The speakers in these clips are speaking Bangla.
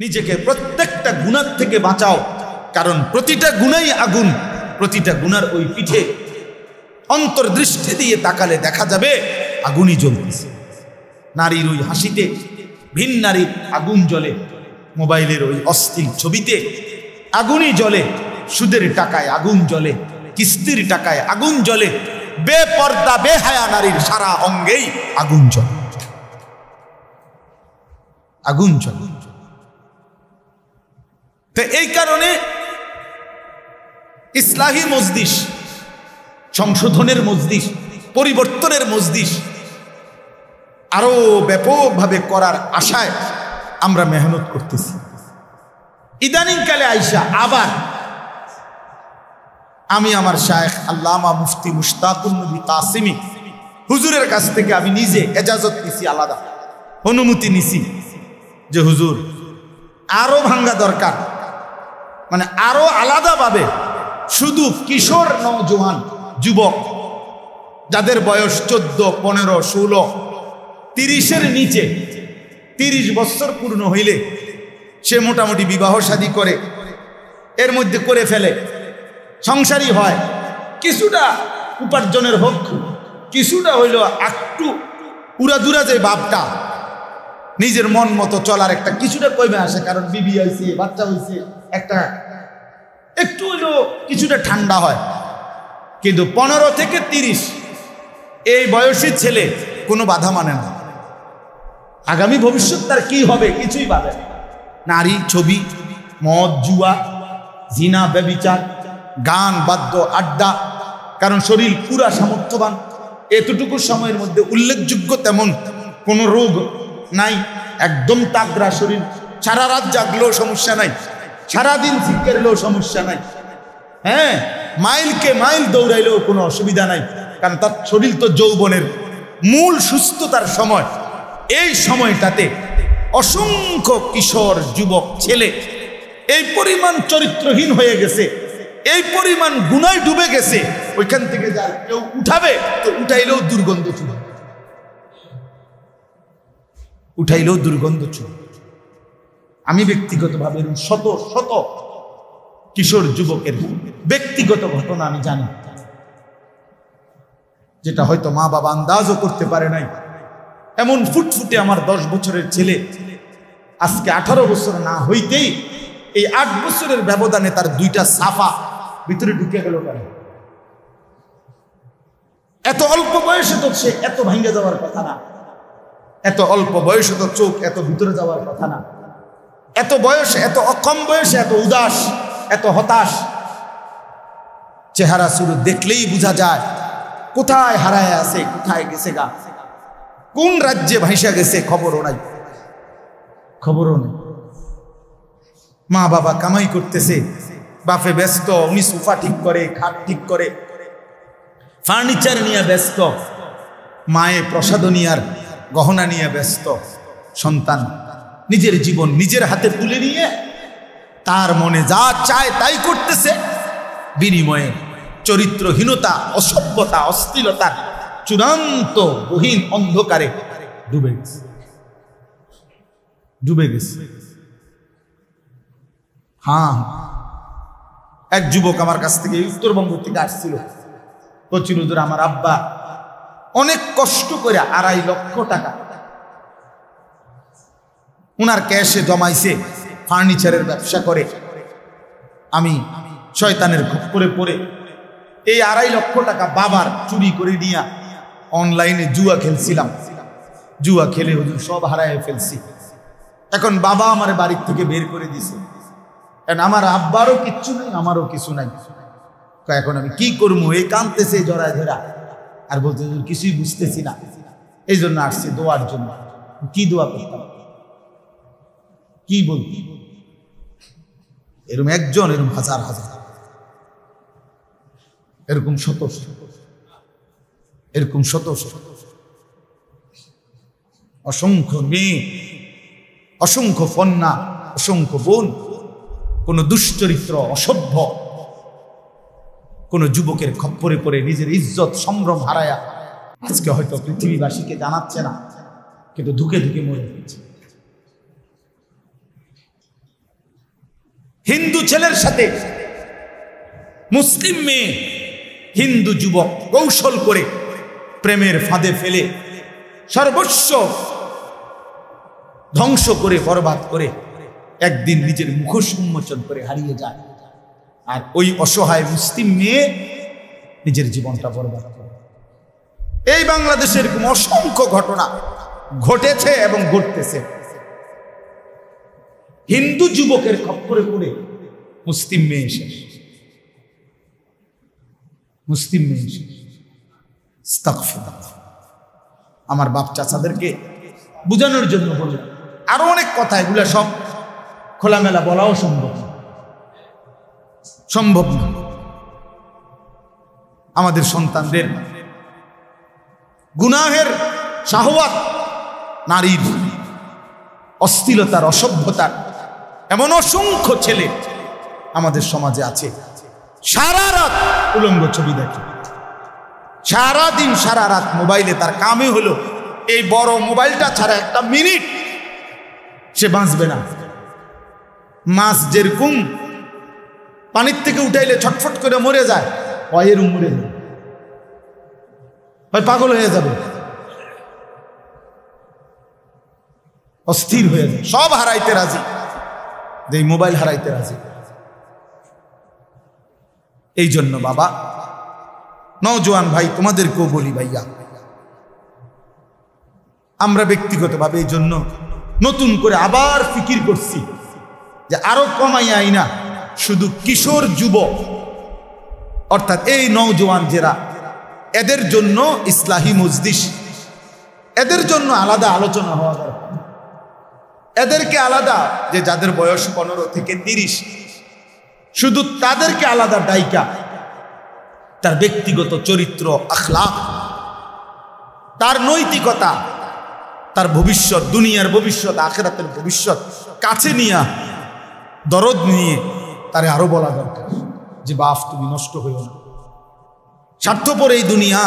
নিজেকে প্রত্যেকটা গুনাহ থেকে বাঁচাও, কারণ প্রতিটা গুনাহই আগুন। প্রতিটা গুনার ওই পিঠে অন্তর্দৃষ্টি দিয়ে তাকালে দেখা যাবে আগুনই জ্বলতেছে। নারীর ওই হাসিতে ভিন নারীর আগুন জ্বলে, মোবাইলের ওই অস্থির ছবিতে আগুনই জ্বলে, সুদের টাকায় আগুন জ্বলে, কিস্তির টাকায় আগুন জ্বলে, বেপর্দা বেহায়া নারীর সারা অঙ্গেই আগুন জ্বলে, আগুন জ্বলে। তো এই কারণে ইসলাহি মজলিস, সংশোধনের মজলিস, পরিবর্তনের মজলিস আরো ব্যাপকভাবে করার আশায় আমরা মেহনত করতেছি। ইদানিংকালে আইসা আবার আমি আমার শায়েখ আল্লামা মুফতি মুশতাকুন নবী কাসিমি হুজুরের কাছ থেকে আমি নিজে এজাজত নিছি, আলাদা অনুমতি নিছি যে হুজুর আরো ভাঙ্গা দরকার, মানে আরো আলাদাভাবে শুধু কিশোর নওজোয়ান যুবক যাদের বয়স 14, 15, 16, 30-এর নিচে, 30 বছর পূর্ণ হইলে সে মোটামুটি বিবাহ শাদী করে, এর মধ্যে করে ফেলে, সংসারী হয়, কিছুটা উপার্জনের হোক, কিছুটা হইল একটু উড়াদুরা যে বাপটা নিজের মন মতো চলার একটা কিছুটা কমে আসে, কারণ বিবি হয়েছে, বাচ্চা হয়েছে, একটা একটু হইল কিছুটা ঠান্ডা হয়। কিন্তু 15 থেকে 30 এই বয়সী ছেলে কোনো বাধা মানে না। আগামী ভবিষ্যৎ তার কি হবে কিছুই বাধে না। নারী, ছবি, মদ, জুয়া, জিনা, ব্যভিচার, গান, বাদ্য, আড্ডা, কারণ শরীর পুরা সামর্থ্যবান, এতটুকু সময়ের মধ্যে উল্লেখযোগ্য তেমন কোনো রোগ নাই, একদম তাগড়া শরীর, সারা রাত জাগলেও সমস্যা নাই, সারাদিন শিখলেও সমস্যা নাই, হ্যাঁ মাইলকে মাইল দৌড়াইলেও কোনো অসুবিধা নাই, কারণ তার শরীর তো যৌবনের মূল সুস্থতার সময়। এই সময়টাতে অসংখ্য কিশোর যুবক ছেলে এই পরিমাণ চরিত্রহীন হয়ে গেছে, এই পরিমাণ গুনায় ডুবে গেছে, ওইখান থেকে যার কেউ উঠাবে তো উঠাইলেও দুর্গন্ধ ছিল, উঠাইলেও দুর্গন্ধ ছিল। আমি ব্যক্তিগতভাবে শত শত কিশোর যুবকের ব্যক্তিগত ঘটনা আমি জানি, যেটা হয়তো মা বাবা আন্দাজও করতে পারে নাই। এমন ফুটফুটে আমার 10 বছরের ছেলে আজকে 18 বছর না হইতেই এই 8 বছরের ব্যবধানে তার 2টা সাফা ভিতরে ঢুকে গেল। কেন? এত অল্প বয়সে তো সে এত ভাঙ্গে যাওয়ার কথা না, এত অল্প বয়সে তো চোখ এত ভিতরে যাওয়ার কথা না, এত বয়সে, এত কম বয়সে এত উদাস, এত হতাশ। চেহারা শুরু দেখলেই বোঝা যায় কোথায় হারায় আছে, কোথায় গেছে গা, কোন রাজ্যে ভাইসা গেছে খবরও নাই, খবরও নেই। মা বাবা কামাই করতেছে, বাপে ব্যস্ত, উনি সোফা ঠিক করে, খাট ঠিক করে, ফার্নিচার নিয়ে ব্যস্ত, মায়ে প্রসাদনিয়ার গহনা নিয়ে ব্যস্ত। সন্তান নিজের জীবন নিজের হাতে তুলে নিয়ে তার মনে যা চায় তাই করতেছে, বিনিময়ে চরিত্রহীনতা, অসভ্যতা, অশ্লীলতার চূড়ান্ত গহীন অন্ধকারে ডুবে গেছে, ডুবে গেছে। হ্যাঁ, এক যুবক আমার কাছ থেকে উত্তরবঙ্গ থেকে আসছিল, বলছিল হুজুর আমার আব্বা অনেক কষ্ট করে 2.5 লক্ষ টাকা উনার ক্যাশে জমাইছে, ফার্নিচারের ব্যবসা করে। আমি শয়তানের খপ্পরে পড়ে এই 2.5 লক্ষ টাকা বাবার চুরি করে নিয়ে অনলাইনে জুয়া খেলছিলাম, জুয়া খেলে হুজুর সব হারায় ফেলছি। এখন বাবা আমার বাড়ির থেকে বের করে দিছে, আমার আব্বারও কিচ্ছু নাই, আমারও কিছু নাই। এখন আমি কি করবো? এই কাঁদতেছে জড়ায় ধরা, আর বলতে কিছুই বুঝতেছি না, এই জন্য আসছি দোয়ার জন্য। কি দোয়া করতাম, কি বলতি? এরকম একজন, এরকম হাজার হাজার, এরকম শত শত, এরকম শত শত, অসংখ্য মেয়ে, অসংখ্য কন্যা, অসংখ্য বোন, কোন দুশ্চরিত্র, অসভ্য কোন যুবকের খপ্পরে পড়ে নিজের ইজ্জত সম্ভ্রম হারায়া আজকে হয়তো পৃথিবীবাসীকে জানাচ্ছে না, কিন্তু ধুকে ধুকে মরে গেছে। হিন্দু ছেলের সাথে মুসলিম মেয়ে, হিন্দু যুবক কৌশল করে প্রেমের ফাঁদে ফেলে সর্বস্ব ধ্বংস করে বরবাদ করে একদিন নিজের মুখোশ উন্মোচন করে হারিয়ে যায়। আর ওই অসহায় মুসলিম মেয়ে নিজের জীবনটা বরবাদ করে। এই বাংলাদেশের এরকম অসংখ্য ঘটনা ঘটেছে এবং ঘটতেছে। হিন্দু যুবকের খপ্পরে পড়ে মুসলিম মেয়ে এসে, মুসলিম মেয়ে এসে। আমার বাপ চাচাদেরকে বুঝানোর জন্য বললাম, আরো অনেক কথা, এগুলা সব খোলামেলা বলাও সম্ভব না। আমাদের সন্তানদের গুনাহের শাহওয়াত, নারীর অশ্লীলতার, অসভ্যতার এমন অসংখ্য ছেলে আমাদের সমাজে আছে, সারা রাত উলঙ্গ ছবি দেখে, সারা দিন সারা রাত মোবাইলে, তার কামই হলো এই বড় মোবাইলটা ছাড়া একটা মিনিট সে বাঁচবে না। মাছ যেরকম পানির থেকে উঠাইলে ছটফট করে মরে যায়, এরকম মরে যায়, পাগল হয়ে যাবে, অস্থির হয়ে যায়, সব হারাইতে রাজি, এই মোবাইল হারাইতে রাজি। এই জন্য বাবা, নওজোয়ান ভাই, তোমাদেরকেও বলি ভাইয়া, আমরা ব্যক্তিগতভাবে এই জন্য নতুন করে আবার ফিকির করছি যে আরো কমাইয়া আইনা শুধু কিশোর যুবক, অর্থাৎ এই নওজোয়ান যারা, এদের জন্য ইসলাহি মজলিস, এদের জন্য আলাদা আলোচনা হওয়া দরকার। এদেরকে আলাদা, যে যাদের বয়স 15 থেকে 30, শুধু তাদেরকে আলাদা ডাইকা তার ব্যক্তিগত চরিত্র, আখলাক, তার নৈতিকতা, তার ভবিষ্যৎ, দুনিয়ার ভবিষ্যৎ, আখিরাতের ভবিষ্যৎ কাছে নিয়ে, দরদ নিয়ে তারে আরো বলা দরকার যে বাপ তুমি নষ্ট হইও না। স্বার্থপর এই দুনিয়া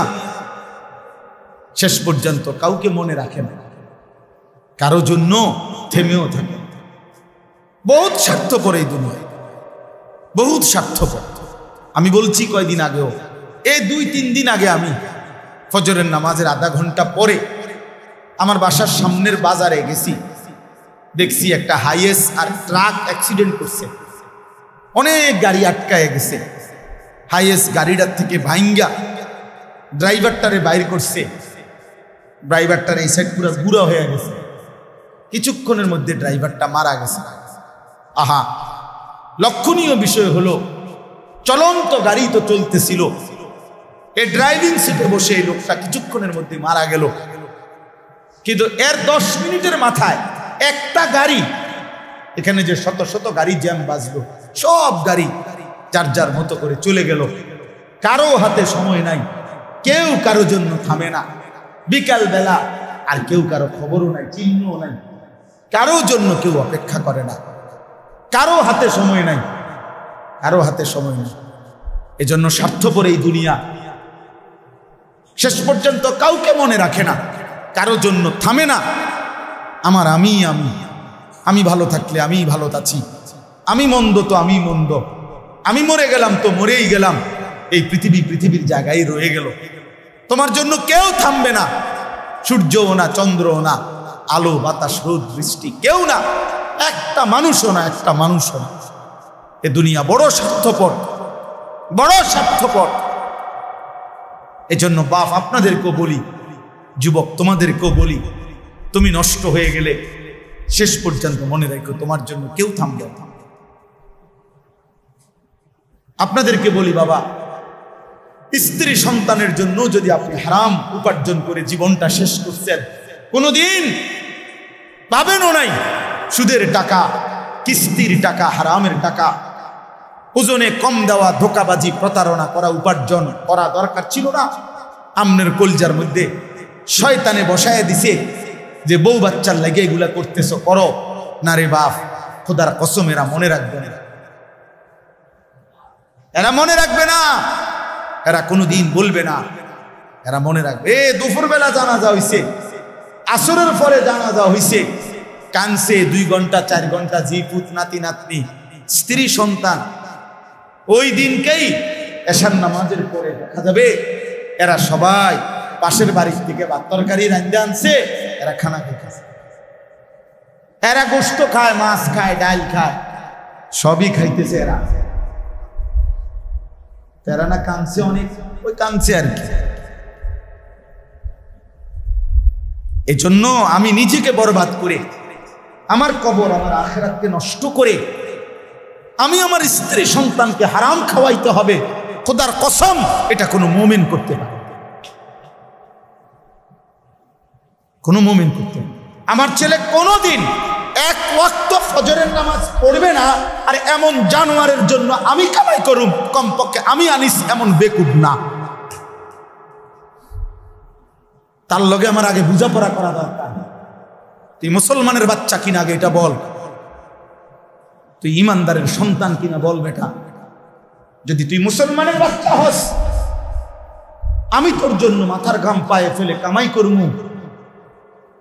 শেষ পর্যন্ত কাউকে মনে রাখে না, কারো জন্য থেমেও থাকে। বহুত স্বার্থপর এই দুনিয়া, বহুত স্বার্থপর। আমি বলছি কয়দিন আগেও, এই 2-3 দিন আগে আমি ফজরের নামাজের আধা ঘন্টা পরে আমার বাসার সামনের বাজারে গেছি, দেখছি একটা হাইয়েস আর ট্রাক অ্যাক্সিডেন্ট করছে, অনেক গাড়ি আটকায় গেছে। হাইয়েস গাড়িটার থেকে ভাইঙ্গা ড্রাইভারটারে বাইর করছে, ড্রাইভারটার এই সাইড পুরো গুঁড়া হয়ে গেছে, কিছুক্ষণের মধ্যে ড্রাইভারটা মারা গেছে। আহা, লক্ষণীয় বিষয় হলো চলন্ত গাড়ি তো চলতেছিল, এই ড্রাইভিং সিটে বসে এই লোকটা কিছুক্ষণের মধ্যে মারা গেল। কিন্তু এর 10 মিনিটের মাথায় একটা গাড়ি, এখানে যে শত শত গাড়ি জ্যাম বাজলো, সব গাড়ি যার যার মতো করে চলে গেল। কারো হাতে সময় নাই, কেউ কারো জন্য থামে না। বিকাল বেলা আর কেউ কারো খবরও নাই, চিহ্নও নাই, কারো জন্য কেউ অপেক্ষা করে না, কারো হাতে সময় নাই, কারো হাতে সময় নাই। এজন্য স্বার্থপর এই দুনিয়া শেষ পর্যন্ত কাউকে মনে রাখে না, কারো জন্য থামে না। আমার আমি আমি আমি ভালো থাকলে আমি ভালো আছি, আমি মন্দ তো আমি মন্দ, আমি মরে গেলাম তো মরেই গেলাম, এই পৃথিবী পৃথিবীর জায়গায় রয়ে গেল। তোমার জন্য কেউ থামবে না, সূর্যও না, চন্দ্রও না, আলো বাতাস রোদ বৃষ্টি কেউ না, একটা মানুষও না, একটা মানুষও না। এ দুনিয়া বড় স্বার্থপর, বড় স্বার্থপর। এজন্য বাপ আপনাদেরকেও বলি, যুবক তোমাদেরকেও বলি, তুমি নষ্ট হয়ে গেলে শেষ পর্যন্ত মনে রাখো তোমার জন্য কেউ থামবে না। আপনাদেরকে বলি বাবা, স্ত্রী সন্তানের জন্য যদি আপনি হারাম উপার্জন করে জীবনটা শেষ করছেন, কোনোদিন পাবেনও নাই। সুদের টাকা, কিস্তির টাকা, হারামের টাকা, ওজনে কম দেওয়া, ধোকাবাজি, প্রতারণা করা উপার্জন করা দরকার ছিল না। আমনের কলজার মধ্যে শয়তানে বসায় দিছে যে বউ বাচ্চার লাগে এগুলা করতেছ, করো না রে বাপ, খোদার কসম এরা মনে রাখবে না, এরা মনে রাখবে না, এরা কোনোদিন বলবে না, এরা মনে রাখবে। দুপুরবেলা জানাজা হইছে, আসরের পরে জানাজা হইছে, কানছে 2 ঘন্টা 4 ঘন্টা, জি পুত নাতি নাতনি স্ত্রী সন্তান, ওই দিনকেই এশার নামাজের পরে দেখা যাবে এরা সবাই পাশের বাড়ির থেকে ভাত তরকারি রান্না আনছে, এরা খানা খাইতেছে। এরা গোশত খায়, মাছ খায়, ডাল খায়, সবই খাইতেছে এরা। এরা না কাঁদছে অনেক, ওই কাঁদছে আর কি। এই জন্য আমি নিজেকে বরবাদ করে, আমার কবর, আমার আখিরাতকে নষ্ট করে আমি আমার স্ত্রী সন্তানকে হারাম খাওয়াইতে হবে, খোদার কসম এটা কোনো মুমিন করতে পারে, কোনো মুমিন করতে পারে। আমার ছেলে কোনোদিন এক ওয়াক্ত ফজরের নামাজ পড়বে না, আর এমন জানোয়ারের জন্য আমি কামাই করুম, কমপক্ষে আমি আনিস এমন বেকুব না। তার লগে আমার আগে বুঝাপড়া করা দরকার। তুই মুসলমানের বাচ্চা কিনা আগে এটা বল, তুই ইমানদারের সন্তান কিনা বল বেটা। যদি তুই মুসলমানের বাচ্চা হস, আমি তোর জন্য মাথার ঘাম পায়ে ফেলে কামাই করবো,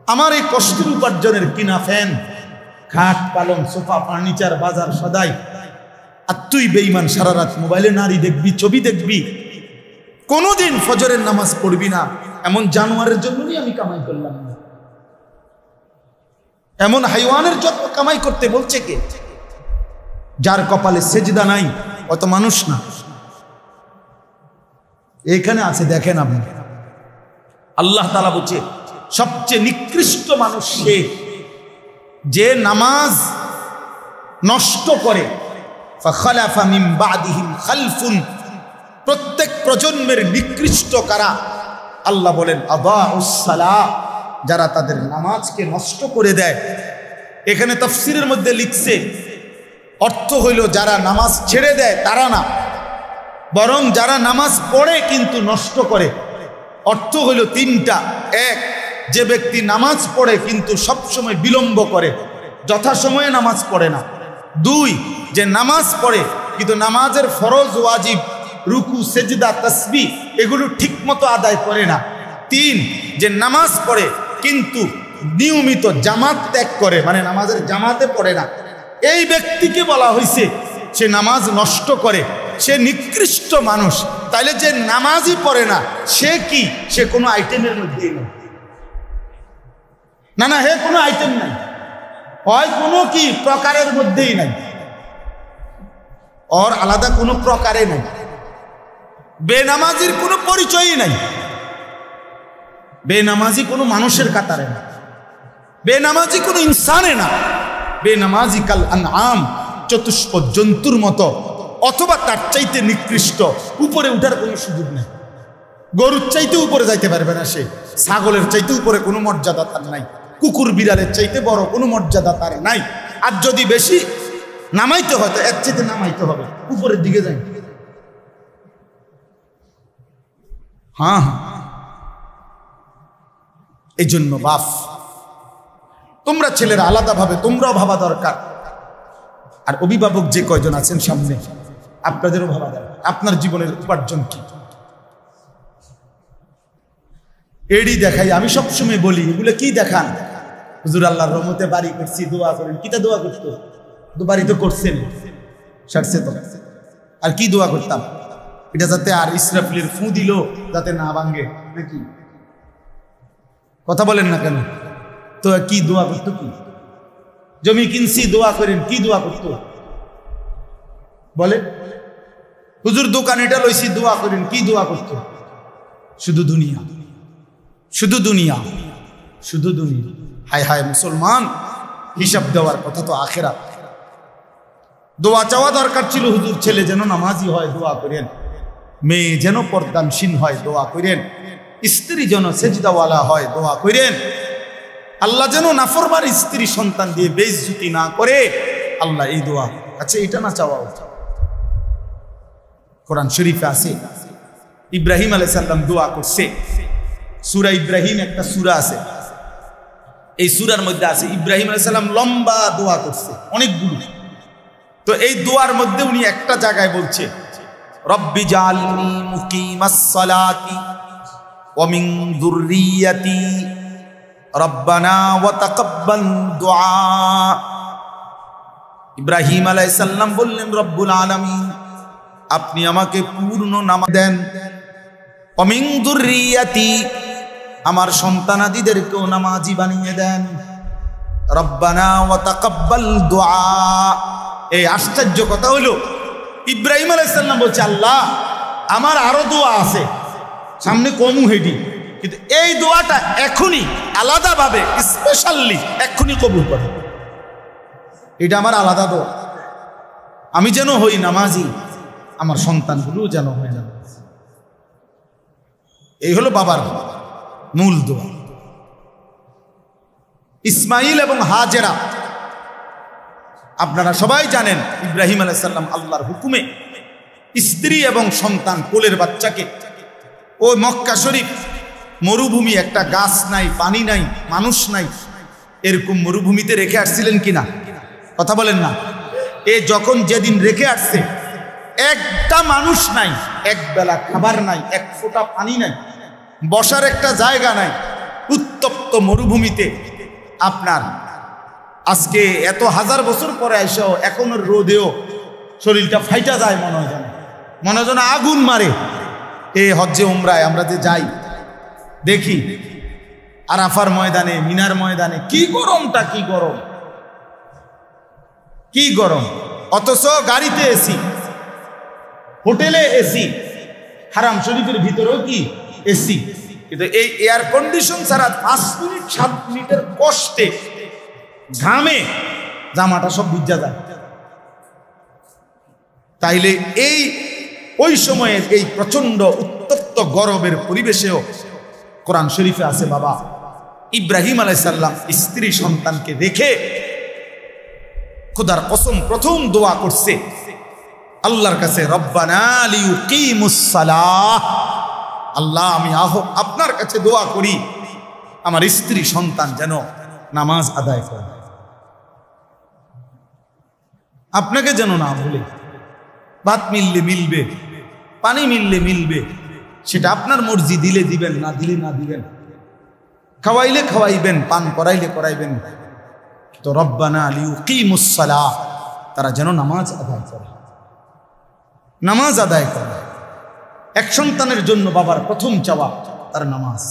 আমার এই কষ্টের উপার্জনের কিনা ফ্যান, খাট, পালং, সোফা, ফার্নিচার, বাজার সদাই, আর তুই বেঈমান সারা রাত মোবাইলে নারী দেখবি, ছবি দেখবি, কোনোদিন ফজরের নামাজ পড়বি না, এমন জানোয়ারের জন্যই আমি কামাই করলাম না। এমন হাইওয়ানের জন্য কামাই করতে বলছে কে? যার কপালে সেজদা নাই অত মানুষ না, এখানে আছে, দেখেন আপনি। আল্লাহ তাআলা বলছে সবচেয়ে নিকৃষ্ট মানুষ সে যে নামাজ নষ্ট করে। ফাখালাফা মিন বাদিহিম খালফুন, প্রত্যেক প্রজন্মের নিকৃষ্ট কারা? আল্লাহ বলেন আদাউস সালাহ, যারা তাদের নামাজকে নষ্ট করে দেয়। এখানে তাফসীরের মধ্যে লিখছে অর্থ হইল যারা নামাজ ছেড়ে দেয় তারা না, বরং যারা নামাজ পড়ে কিন্তু নষ্ট করে। অর্থ হইল তিনটা: এক, যে ব্যক্তি নামাজ পড়ে কিন্তু সবসময় বিলম্ব করে, যথাসময়ে নামাজ পড়ে না। দুই, যে নামাজ পড়ে কিন্তু নামাজের ফরজ, ওয়াজিব, রুকু, সেজদা, তাসবিহ এগুলো ঠিক মতো আদায় করে না। তিন, যে নামাজ পড়ে কিন্তু নিয়মিত জামাত ত্যাগ করে, মানে নামাজের জামাতে পড়ে না। এই ব্যক্তিকে বলা হয়েছে সে নামাজ নষ্ট করে, সে নিকৃষ্ট মানুষ। তাইলে যে নামাজই পড়ে না সে কি? সে কোনো আইটেমের মধ্যেই নেই। না না, হে কোনো আইটেম নাই, হয় কোনো কি প্রকারের মধ্যেই নাই, ওর আলাদা কোনো প্রকারে নাই। বেনামাজির কোনো পরিচয়ই নাই, বেনামাজি কোনো মানুষের কাতারে না, বেনামাজি কোনো ইনসানে না, বেনামাজি কাল আনআম, চতুষ্প জন্তুর মতো, অথবা তার চাইতে নিকৃষ্ট। উপরে উঠার কোনো সুযোগ নেই, গরুর চাইতে উপরে যাইতে পারবে না সে, ছাগলের চাইতে উপরে কোনো মর্যাদা তার নাই, কুকুর বিড়ালের চাইতে বড় কোনো মর্যাদা তার নাই। আর যদি বেশি নামাইতে হয় তো এর চাইতে নামাইতে হবে, উপরের দিকে যাই। হ্যাঁ হ্যাঁ, এই জন্য বাপ, তোমরা ছেলেরা আলাদাভাবে তোমরাও ভাবা দরকার। আর অভিভাবক যে কয়জন আছেন সামনে, আপনাদেরও ভাবা দরকার আপনার জীবনের উপার্জন কি। এডি দেখাই, আমি সবসময় বলি এগুলো কি দেখান? হুজুর আল্লাহর রহমতে বাড়ি করছি, দোয়া করেন। কিতা দোয়া করতো? তো বাড়ি তো করছেন, সারছে তো, আর কি দোয়া করতাম? এটা যাতে আর ইসরাফিলের ফু দিল যাতে না ভাঙ্গে, নাকি? কথা বলেন না কেন? তো কি দোয়া করতো? কি জমি কিনছি দোয়া করেন, কি দোয়া করতো বলে? হুজুর দোকান এটা লইছি দোয়া করেন, কি দোয়া করতো? শুধু দুনিয়া, শুধু দুনিয়া, শুধু দুনিয়া। হায় হায় মুসলমান, হিসাব দেওয়ার কথা তো আখিরাত। দোয়া চাওয়া দরকার ছিল, হুজুর ছেলে যেন নামাজি হয় দোয়া করেন, মেয়ে যেন পর্দানশীল হয় দোয়া করেন, স্ত্রী যেন সেজদাওয়ালা হয় দোয়া করেন, আল্লাহ যেন নাফরমান স্ত্রী সন্তান দিয়ে বেইজ্জতি না করে। আল্লাহ এই দোয়া, আচ্ছা এটা না চাওয়া উচিত? কোরআন শরীফে আছে ইব্রাহিম আলাইহিস সালাম দোয়া করছে। সূরা ইব্রাহিম একটা সূরা আছে, এই সূরার মধ্যে আছে ইব্রাহিম আলাইহিস সালাম লম্বা দোয়া করছে অনেকগুলো। তো এই দোয়ার মধ্যে উনি একটা জায়গায় বলছে, রব্বি জাআলনি মুকিমাস সালাতি ওয়া মিন যুররিয়াতি রব্বানা ওয়া তাকাব্বাল দুআ। ইব্রাহিম আলাইহিস সালাম বললেন, রব্বুল আলামিন আপনি আমাকে পূর্ণ নামাজ দেন, অমিন যুররিয়াতি আমার সন্তানাদিদেরকেও নামাজি বানিয়ে দেন, রব্বানা ওয়া তাকাব্বাল দুআ। এই আশ্চর্য কথা হলো ইব্রাহিম আলাইহিস সালাম বলছে, আল্লাহ আমার আরো দোয়া আছে সামনে কমু হেডি, কিন্তু এই দোয়াটা এখনই আলাদাভাবে স্পেশালি এখনই কবুল করে, এটা আমার আলাদা দোয়া, আমি যেন হই নামাজি, আমার সন্তানগুলো যেন হয় নামাজি। এই হলো বাবার মূল দোয়া। ইসমাইল এবং হাজেরা আপনারা সবাই জানেন, ইব্রাহিম আলাইহিস সালাম আল্লাহর হুকুমে স্ত্রী এবং সন্তান কোলের বাচ্চাকে ওই মক্কা শরীফ মরুভূমি, একটা গাছ নাই, পানি নাই, মানুষ নাই, এরকম মরুভূমিতে রেখে আসছিলেন কিনা কথা বলেন না? এ যখন যেদিন রেখে আসছে একটা মানুষ নাই, এক বেলা খাবার নাই, এক ফোঁটা পানি নাই, বসার একটা জায়গা নাই, উত্তপ্ত মরুভূমিতে আপনার আজকে এত হাজার বছর পরে এসেও এখনো রোদেও শরীরটা ফাইটা যায়, মনে হয় যেন আগুন মারে। এই হজ্জে উমরায় আমরা যে যাই দেখি আরাফার ময়দানে, মিনার ময়দানে কি গরমটা, কি গরম, কি গরম, অথচ গাড়িতে এসি, হোটেলে এসি, হারাম শরীফের ভিতরেও কি এসি, কিন্তু এই এয়ার কন্ডিশন ছাড়া 5 মিনিট 7 মিনিটের কষ্টে ঘামে জামাটা সব ভিজা যায়। তাইলে এই ওই সময়ের এই প্রচন্ড উত্তপ্ত গরমের পরিবেশেও কোরআন শরীফে আছে বাবা ইব্রাহিম আলাইহিস সালাম স্ত্রী সন্তানকে রেখে খোদার কসম প্রথম দোয়া করছে আল্লাহর কাছে, রব্বানা লিয়ুকিমুস সালাহ, আল্লাহ আমি আপনার কাছে দোয়া করি আমার স্ত্রী সন্তান যেন নামাজ আদায় করে, আপনাকে যেন না ভুলে। ভাত মিললে মিলবে, পানি মিললে মিলবে, সেটা আপনার মর্জি, দিলে দিবেন, না দিলে না দিবেন, খাওয়াইলে খাওয়াইবেন, পান করাইলে করাইবেন, তো রব্বানা লিয়ুকিমুস সালাহ, তারা যেন নামাজ আদায় করে, নামাজ আদায় করে। এক সন্তানের জন্য বাবার প্রথম চাওয়া তার নামাজ,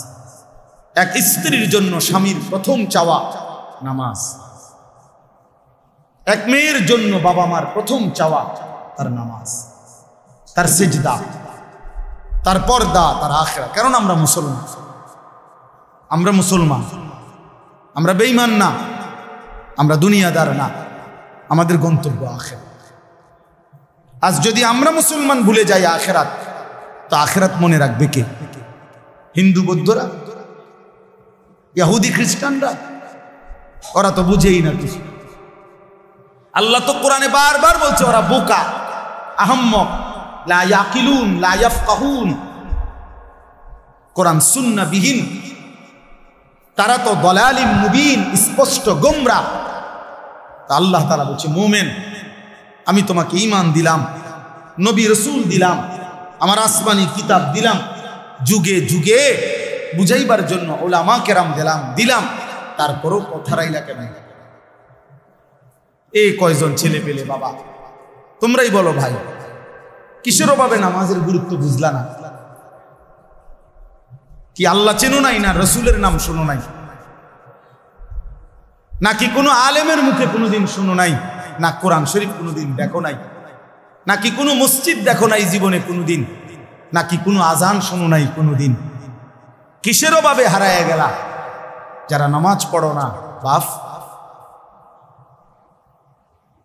এক স্ত্রীর জন্য স্বামীর প্রথম চাওয়া নামাজ, এক মেয়ের জন্য বাবা মার প্রথম চাওয়া তার নামাজ, তার সিজদা, তার পর্দা, তার আখিরাত। কারণ আমরা মুসলমান, আমরা বেঈমান না, আমরা দুনিয়াদার না, আমাদের গন্তব্য আখিরাত। আজ যদি আমরা মুসলমান ভুলে যাই আখিরাত, তো আখিরাত মনে রাখবে কে? হিন্দু বৌদ্ধরা, ইহুদি খ্রিস্টানরা? ওরা তো বুঝেই না কিছু। আল্লাহ তো কোরআনে বারবার বলছে ওরা বোকা, আহম্মক, লা ইয়াকিলুন, লা ইয়াফকাহুন, কোরআন সুন্নাহ বিহীন, তারা তো দলালিম মুবিন, স্পষ্ট গোমরা। আল্লাহ তাআলা বলছে, মুমিন আমি তোমাকে ঈমান দিলাম, নবী রাসূল দিলাম, আমার আসমানি কিতাব দিলাম, যুগে যুগে বুঝাইবার জন্য উলামা কেরাম দিলাম, তারপরও কথা রাইলা কেন? এই কয়জন ছেলে পেলে বাবা, তোমরাই বলো ভাই, কিসের অভাবে নামাজের গুরুত্ব বুঝলা না? কি আল্লাহ চেনো নাই, না রসুলের নাম শোনো নাই, নাকি কোনো আলেমের মুখে কোনোদিন শোনো নাই, না কোরআন শরীফ কোনোদিন দেখো নাই, নাকি কোনো মসজিদ দেখো নাই জীবনে কোনোদিন, নাকি কোনো আজান শোনো নাই কোনোদিন? কিসের অভাবে হারায় গেলা যারা নামাজ পড়ো না? বাপ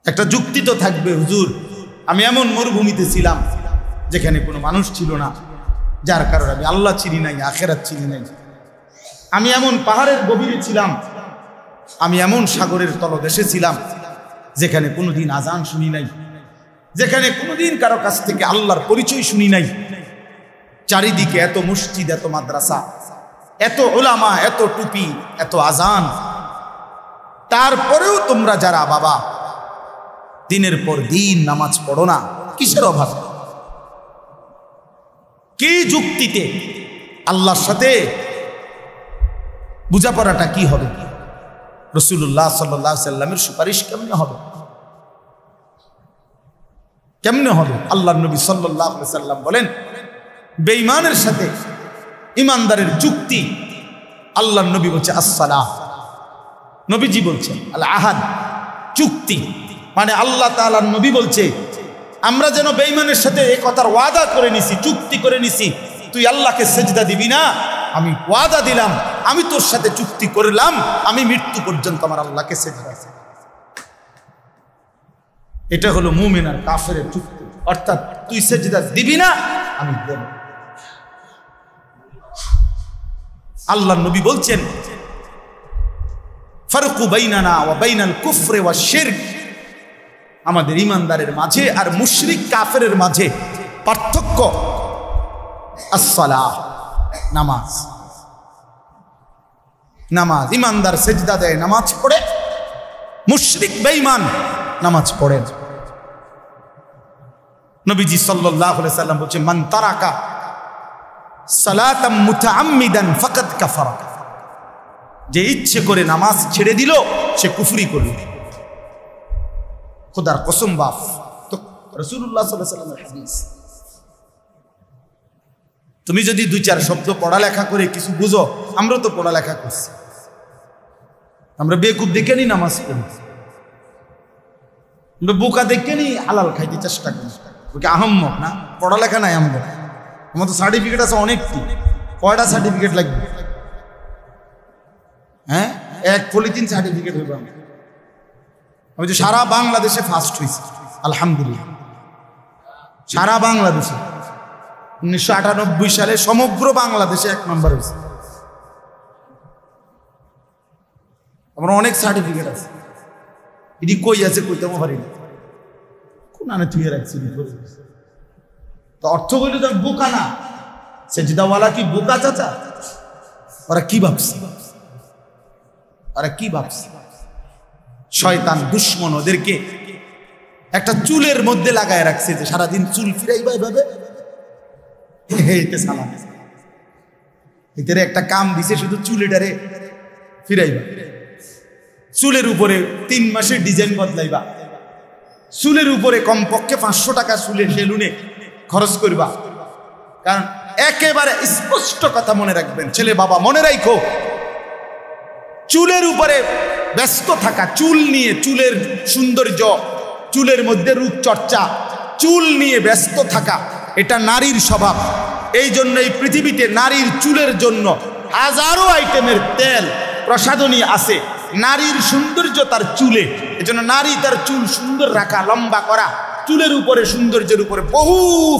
একটা যুক্তি তো থাকবে, হুজুর আমি এমন মরুভূমিতে ছিলাম যেখানে কোনো মানুষ ছিল না, যার কারণে আমি আল্লাহ চিনি নাই, আখিরাত চিনি নাই। আমি এমন পাহাড়ের গভীরে ছিলাম, আমি এমন সাগরের তলদেশে ছিলাম যেখানে কোনোদিন আজান শুনি নাই, যেখানে কোনোদিন কারো কাছ থেকে আল্লাহর পরিচয় শুনি নাই। চারিদিকে এত মসজিদ, এত মাদ্রাসা, এত উলামা, এত টুপি, এত আজান, তারপরেও তোমরা যারা বাবা দিনের পর দিন নামাজ পড়ো না, কিসের অভাব? কি যুক্তিতে আল্লাহর সাথে বোঝাপড়াটা কি হবে? রাসূলুল্লাহ সাল্লাল্লাহু আলাইহি ওয়াসাল্লামের সুপারিশ কেমনে হবে? কেমনে হবে? আল্লাহর নবী সাল্লাল্লাহু আলাইহি সাল্লাম বলেন, বেঈমানের সাথে ইমানদারের চুক্তি, আল্লাহর নবী বলছে আসসালাহ, নবীজি বলছেন আল আহাদ, চুক্তি। মানে আল্লাহ তাআলার নবী বলছে আমরা যেন বেঈমানের সাথে এই কথার ওয়াদা করে নিছি, চুক্তি করে নিছি, তুই আল্লাহকে সেজদা দিবি না, আমি ওয়াদা দিলাম, আমি তোর সাথে চুক্তি করলাম, আমি মৃত্যু পর্যন্ত আমার আল্লাহকে সেজদা দেব। এটা হলো মুমিন আর কাফেরের চুক্তি, অর্থাৎ তুই সেজদা দিবি না, আমি দেব। আল্লাহর নবী বলছেন ফারকু বাইনানা ওয়া বাইনাল কুফরি ওয়াশ শিরক, আমাদের ইমানদারের মাঝে আর মুশরিক কাফেরের মাঝে পার্থক্য আসসালাহ, নামাজ। নামাজ, ইমানদার সেজদা দেয়, নামাজ পড়ে, মুশরিক বেঈমান নামাজ পড়েন। নবীজি সাল্লাল্লাহু আলাইহি সাল্লাম বলেছেন মান তারাকা সালাতাম মুতাআম্মিদান ফাকাদ কাফারা, যে ইচ্ছে করে নামাজ ছেড়ে দিল সে কুফরি করল। খোদার কসম বাপ, তো রাসূলুল্লাহ সাল্লাল্লাহু আলাইহি সাল্লামের হাদিস। তুমি যদি দুই চার শব্দ পড়ালেখা করে কিছু বুঝো, আমরা তো পড়ালেখা করছি, আমরা বেকুব দেখে নি নামাজ পড়ি, আমরা বোকা দেখে নি হালাল খাইতে চেষ্টা করি, ওকে আহম্মক না, পড়ালেখা নাই আমাদের। আমার তো সার্টিফিকেট আছে অনেকটি, কয়টা সার্টিফিকেট লাগবে? হ্যাঁ, এক পলিথিন সার্টিফিকেট হইব। আমি তো সারা বাংলাদেশে ফার্স্ট হয়েছি আলহামদুলিল্লাহ, সারা বাংলাদেশে 1998 সালে সমগ্র বাংলাদেশে 1 নম্বর হয়েছে। আমার অনেক সার্টিফিকেট আছে, এটি কই আছে কইতে পারি না, কোন আনে তুই রাখছি। তো অর্থ বললে তো বোকা না, সেজদাওয়ালা কি বোকা চাচা? ওরা কি ভাবছে, ওরা কি ভাবছে? শয়তান দুশ্মন ওদেরকে একটা চুলের মধ্যে লাগায় রাখছে, যে সারাদিন চুল ফিরাইবা এভাবে, এতে একটা কাম দিছে, শুধু চুলেটারে ফিরাইবা, চুলের উপরে 3 মাসের ডিজাইন বদলাইবা, চুলের উপরে কমপক্ষে 500 টাকা চুলের সেলুনে খরচ করবা। কারণ একেবারে স্পষ্ট কথা মনে রাখবেন, ছেলে বাবা মনে রাখো, চুলের উপরে ব্যস্ত থাকা, চুল নিয়ে, চুলের সৌন্দর্য, চুলের মধ্যে রূপচর্চা, চুল নিয়ে ব্যস্ত থাকা, এটা নারীর স্বভাব। এই জন্য এই পৃথিবীতে নারীর চুলের জন্য হাজারো আইটেমের তেল প্রসাধনী আছে। নারীর সৌন্দর্য তার চুলে, এজন্য নারী তার চুল সুন্দর রাখা, লম্বা করা, চুলের উপরে, সৌন্দর্যের উপরে বহু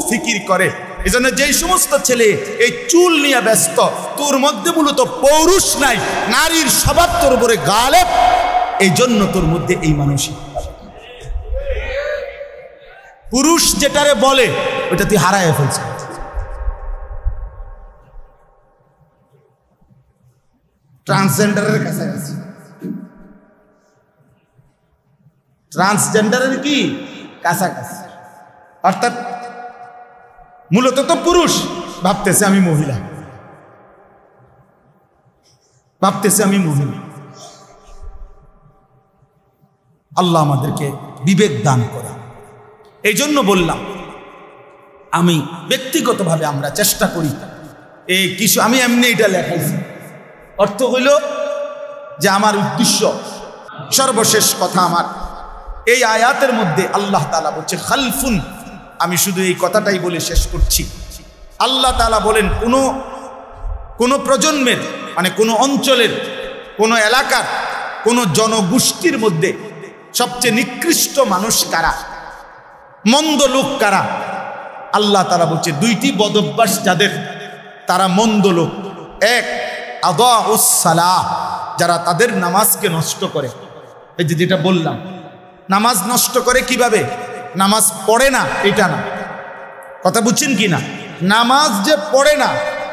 ফিকির করে। এজন্য যেই সমস্ত ছেলে এই চুল নিয়ে ব্যস্ত, তোর মধ্যে মূলত পৌরুষ নাই, নারীর স্বভাব তোর উপরে গালেব, এই জন্য তোর মধ্যে এই মানসিক পুরুষ যেটারে বলে ওটা তুই হারায় ফেলছে। ট্রান্সজেন্ডারের কাছাকাছি, ট্রান্সজেন্ডারের কি কাছাকাছি, অর্থাৎ মূলত তো পুরুষ ভাবতেছে আমি মহিলা, ভাবতেছে আমি মহিলা। আল্লাহ আমাদেরকে বিবেক দান করা। এই জন্য বললাম, আমি ব্যক্তিগতভাবে আমরা চেষ্টা করি, এই কিছু আমি এমনি এটা লেখাইছি, অর্থ হইল যে আমার উদ্দেশ্য, সর্বশেষ কথা আমার এই আয়াতের মধ্যে আল্লাহ তাআলা বলছে খালফুন, আমি শুধু এই কথাটাই বলে শেষ করছি। আল্লাহ তাআলা বলেন কোন প্রজন্মের, মানে কোনো অঞ্চলের, কোনো এলাকার, কোনো জনগোষ্ঠীর মধ্যে সবচেয়ে নিকৃষ্ট মানুষ কারা, মন্দ লোক কারা? আল্লাহ তাআলা বলছে 2টি বদঅভ্যাস যাদের, তারা মন্দ লোক। এক, আদাউস সালাহ, যারা তাদের নামাজকে নষ্ট করে। এই যে যেটা বললাম, নামাজ নষ্ট করে কিভাবে? নামাজ পড়ে না, এটা না, কথা বুঝছেন কি না? নামাজ যে পড়ে না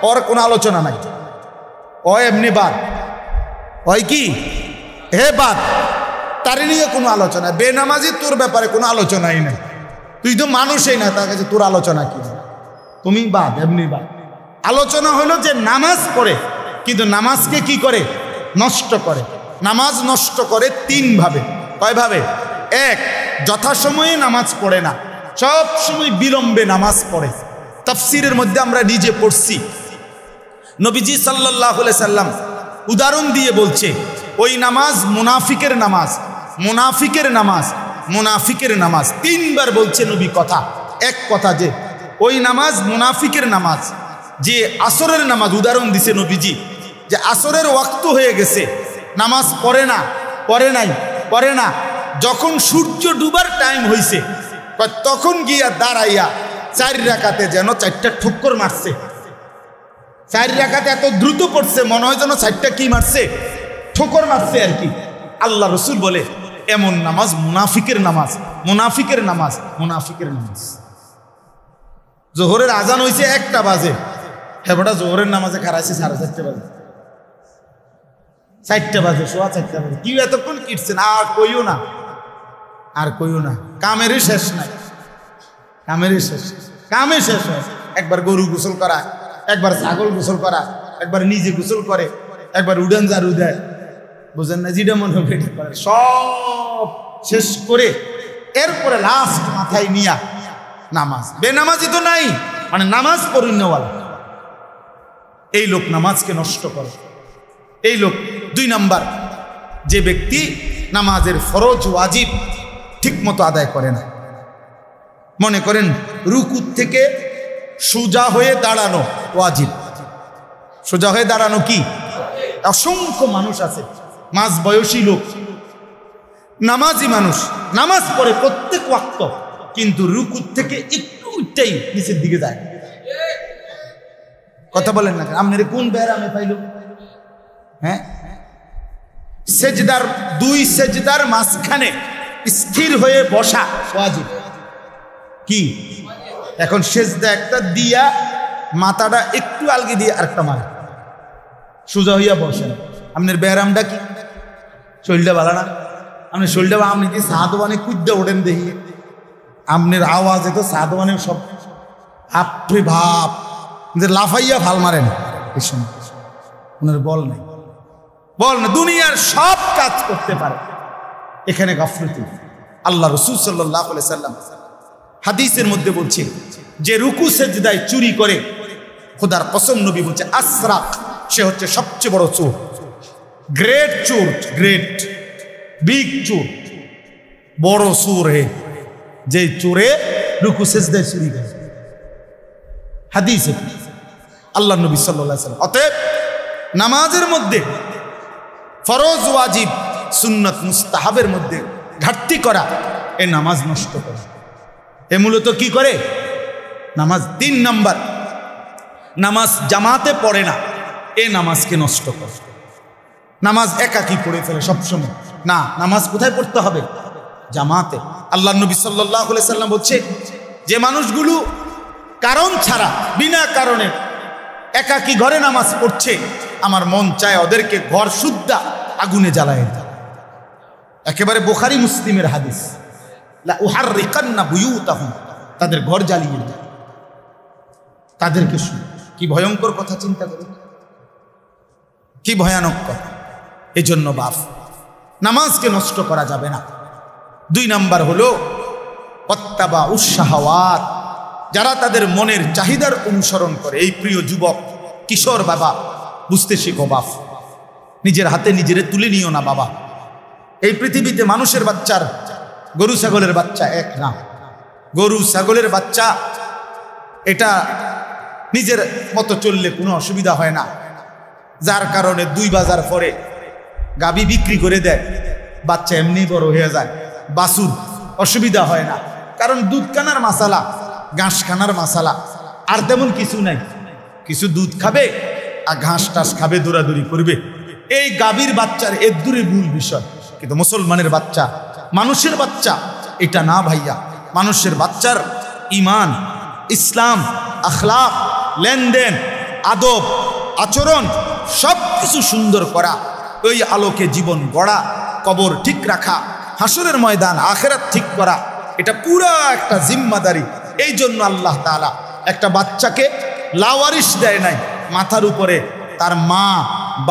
ওর কোনো আলোচনা নাই, ও এমনি বাদ, ওই কি হে বাদ, তার নিয়ে কোনো আলোচনা। বেনামাজি তোর ব্যাপারে কোনো আলোচনাই নাই, তুই তো মানুষই না, তার কাছে তোর আলোচনা কি? তুমি বাদ, এমনি বাদ। আলোচনা হলো যে নামাজ পড়ে কিন্তু নামাজকে কি করে? নষ্ট করে। নামাজ নষ্ট করে 3 ভাবে। কয়ভাবে? 1, যথাসময়ে নামাজ পড়ে না। সব সময় বিলম্বে নামাজ পড়ে। তাফসীরের মধ্যে আমরা নিজে পড়ছি, নবীজি সাল্লাল্লাহু আলাইহি সাল্লাম উদাহরণ দিয়ে বলছে ওই নামাজ মুনাফিকের নামাজ, মুনাফিকের নামাজ, মুনাফিকের নামাজ। 3 বার বলছে নবী কথা, এক কথা যে ওই নামাজ মুনাফিকের নামাজ। যে আসরের নামাজ উদাহরণ দিছে নবীজি, যে আসরের ওয়াক্ত হয়ে গেছে, নামাজ পড়ে না, পড়ে নাই, পড়ে না, যখন সূর্য ডুবার টাইম হয়েছে তখন গিয়া দাঁড়াইয়া 4 রাকাতে যেন 4টা ঠুক্কর মারছে। 4 রাকাতে এত দ্রুত পড়ছে মনে হয় যেন 4টা কি মারছে, ঠোকর মারছে আর কি। আল্লাহ রসুল বলে এমন নামাজ মুনাফিকের নামাজ, মুনাফিকের নামাজ, মুনাফিকের নামাজ। জোহরের আজান হয়েছে 1টা বাজে, হেবটা জোহরের নামাজে খারাইছে 4:30 বাজে, 4টা বাজে, সোয়া 4টা বাজে। কি এতক্ষণ কিটছেন? আর কইও না, আর কইও না, কামেরই শেষ নাই, কামেরই শেষ, কামে শেষ হয়। একবার গরু গোসল করা, একবার ছাগল গোসল করা, একবার নিজে গোসল করে, একবার উড়ান ঝাড়ু দেয়, বুঝেন না, যেটা মনে হবে এটা করে, সব শেষ করে এরপরে লাস্ট মাথায় নিয়া নামাজ। বেনামাজি তো নাই, মানে নামাজ পড়িনওয়ালা, এই লোক নামাজকে নষ্ট করে। এই লোক 2 নাম্বার, যে ব্যক্তি নামাজের ফরজ ওয়াজিব ঠিক মতো আদায় করে না। মনে করেন রুকু থেকে সোজা হয়ে দাঁড়ানো ওয়াজিব, সোজা হয়ে দাঁড়ানো কি? অসংখ্য মানুষ আছে মাঝ বয়সী লোক, নামাজি মানুষ, নামাজ পড়ে প্রত্যেক ওয়াক্ত, কিন্তু রুকু থেকে একটু উঠতেই নিচের দিকে যায়। কথা বলেন না, আপনার কোন ব্যারামে পাইল? হ্যাঁ, সেজদার 2 সেজদার মাঝখানে স্থির হয়ে বসা ওয়াজিব কি? এখন সেজদা একটা দিয়া মাথাটা একটু আলগি দিয়ে আরেকটা মারে, সোজা হইয়া বসেন। আপনার ব্যারামটা কি? শরীরটা ভালো না? আপনি শরীরটা, আপনি কি সাদওয়ানে কুদ্দা ওঠেন দেখি, আপনার আওয়াজে তো সাদওয়ানে সব আপনি ভাব যে লাফাইয়া ভাল মারেন। এই সময় ওনার বল নাই, বল না, দুনিয়ার সব কাজ করতে পারে, এখানে গাফলতি। আল্লাহ রাসূল সাল্লাল্লাহু আলাইহি সাল্লাম হাদিসের মধ্যে বলছে যে রুকু সেজদায় চুরি করে, খোদার কসম নবী বলছে আসরাক, সে হচ্ছে সবচেয়ে বড় চোর, গ্রেট চোর, গ্রেট বিগ চোর, বড় চোর হে যে চোরে রুকু সেজদায় চুরি করে। হাদিসে আল্লাহ নবী সাল্লাল্লাহু আলাইহি সাল্লাম। অতএব নামাজের মধ্যে ফরজ ওয়াজিব সুন্নাত মুস্তাহাবের মধ্যে ঘাটতি করা এ নামাজ নষ্ট করে, এ মূলত কি করে? নামাজ। 3 নাম্বার, নামাজ জামাতে পড়ে না, এ নামাজকে নষ্ট করে। নামাজ একাকী পড়ে ফেলে সবসময়, না, নামাজ কোথায় পড়তে হবে? জামাতে। আল্লাহ নবী সাল্লাল্লাহু আলাইহি সাল্লাম বলছে যে মানুষগুলো কারণ ছাড়া, বিনা কারণে একাকী ঘরে নামাজ পড়ছে, আমার মন চায় ওদেরকে ঘর শুদ্ধা আগুনে জ্বালায় দেয়। একেবারে বুখারী মুসলিমের হাদিস, লা উহাররিকান্না বুয়ুতাহুম, তাদের ঘর জ্বালিয়ে দেয়। তাদেরকে কি ভয়ঙ্কর কথা চিন্তা করুন, কি ভয়ানক কথা। এজন্য বাপ, নামাজকে নষ্ট করা যাবে না। 2 নাম্বার হলো ওয়াত্তাবা উশ-শাহাওয়াত, যারা তাদের মনের চাহিদার অনুসরণ করে। এই প্রিয় যুবক কিশোর বাবা, বুঝতে শিখো বাপ, নিজের হাতে নিজেরে তুলে নিও না বাবা। এই পৃথিবীতে মানুষের বাচ্চার, গরু ছাগলের বাচ্চা এক না। গরু ছাগলের বাচ্চা এটা নিজের মতো চললে কোনো অসুবিধা হয় না, যার কারণে 2 বাজার পরে গাবি বিক্রি করে দেয়, বাচ্চা এমনি বড় হয়ে যায়। বাছুর অসুবিধা হয় না, কারণ দুধ কানার মাসালা, ঘাস খানার মাসালা, আর তেমন কিছু নাই। কিছু দুধ খাবে আর ঘাস টাস খাবে, দৌড়াদৌড়ি করবে। এই গাভীর বাচ্চার এর দূরে মূল বিষয়। কিন্তু মুসলমানের বাচ্চা, মানুষের বাচ্চা এটা না ভাইয়া। মানুষের বাচ্চার ইমান, ইসলাম, আখলাক, লেনদেন, আদব, আচরণ সব কিছু সুন্দর করা, ওই আলোকে জীবন গড়া, কবর ঠিক রাখা, হাসরের ময়দান আখেরাত ঠিক করা, এটা পুরা একটা জিম্মাদারি। এই জন্য আল্লাহ তাআলা একটা বাচ্চাকে লাওয়ারিশ দেয় নাই, মাথার উপরে তার মা,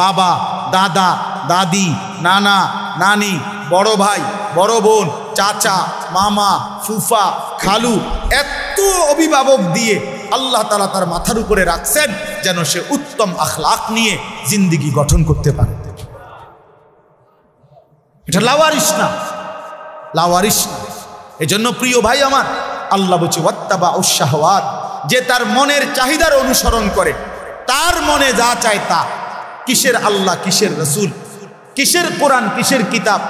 বাবা, দাদা, দাদি, নানা, নানি, বড় ভাই, বড় বোন, চাচা, মামা, ফুফা, খালু এত অভিভাবক দিয়ে আল্লাহ তাআলা তার মাথার উপরে রাখছেন যেন সে উত্তম আখলাক নিয়ে জিন্দেগি গঠন করতে পারে। এটা লাওয়ারিস না, লাওয়ারিস না। এজন্য প্রিয় ভাই আমার, আল্লাহ বলছে ওয়াত্তাবাউশ শাহওয়াত, যে তার মনের চাহিদার অনুসরণ করে, তার মনে যা চায় তা। কিসের আল্লাহ, কিসের রসুল, কিসের কোরআন, কিসের কিতাব?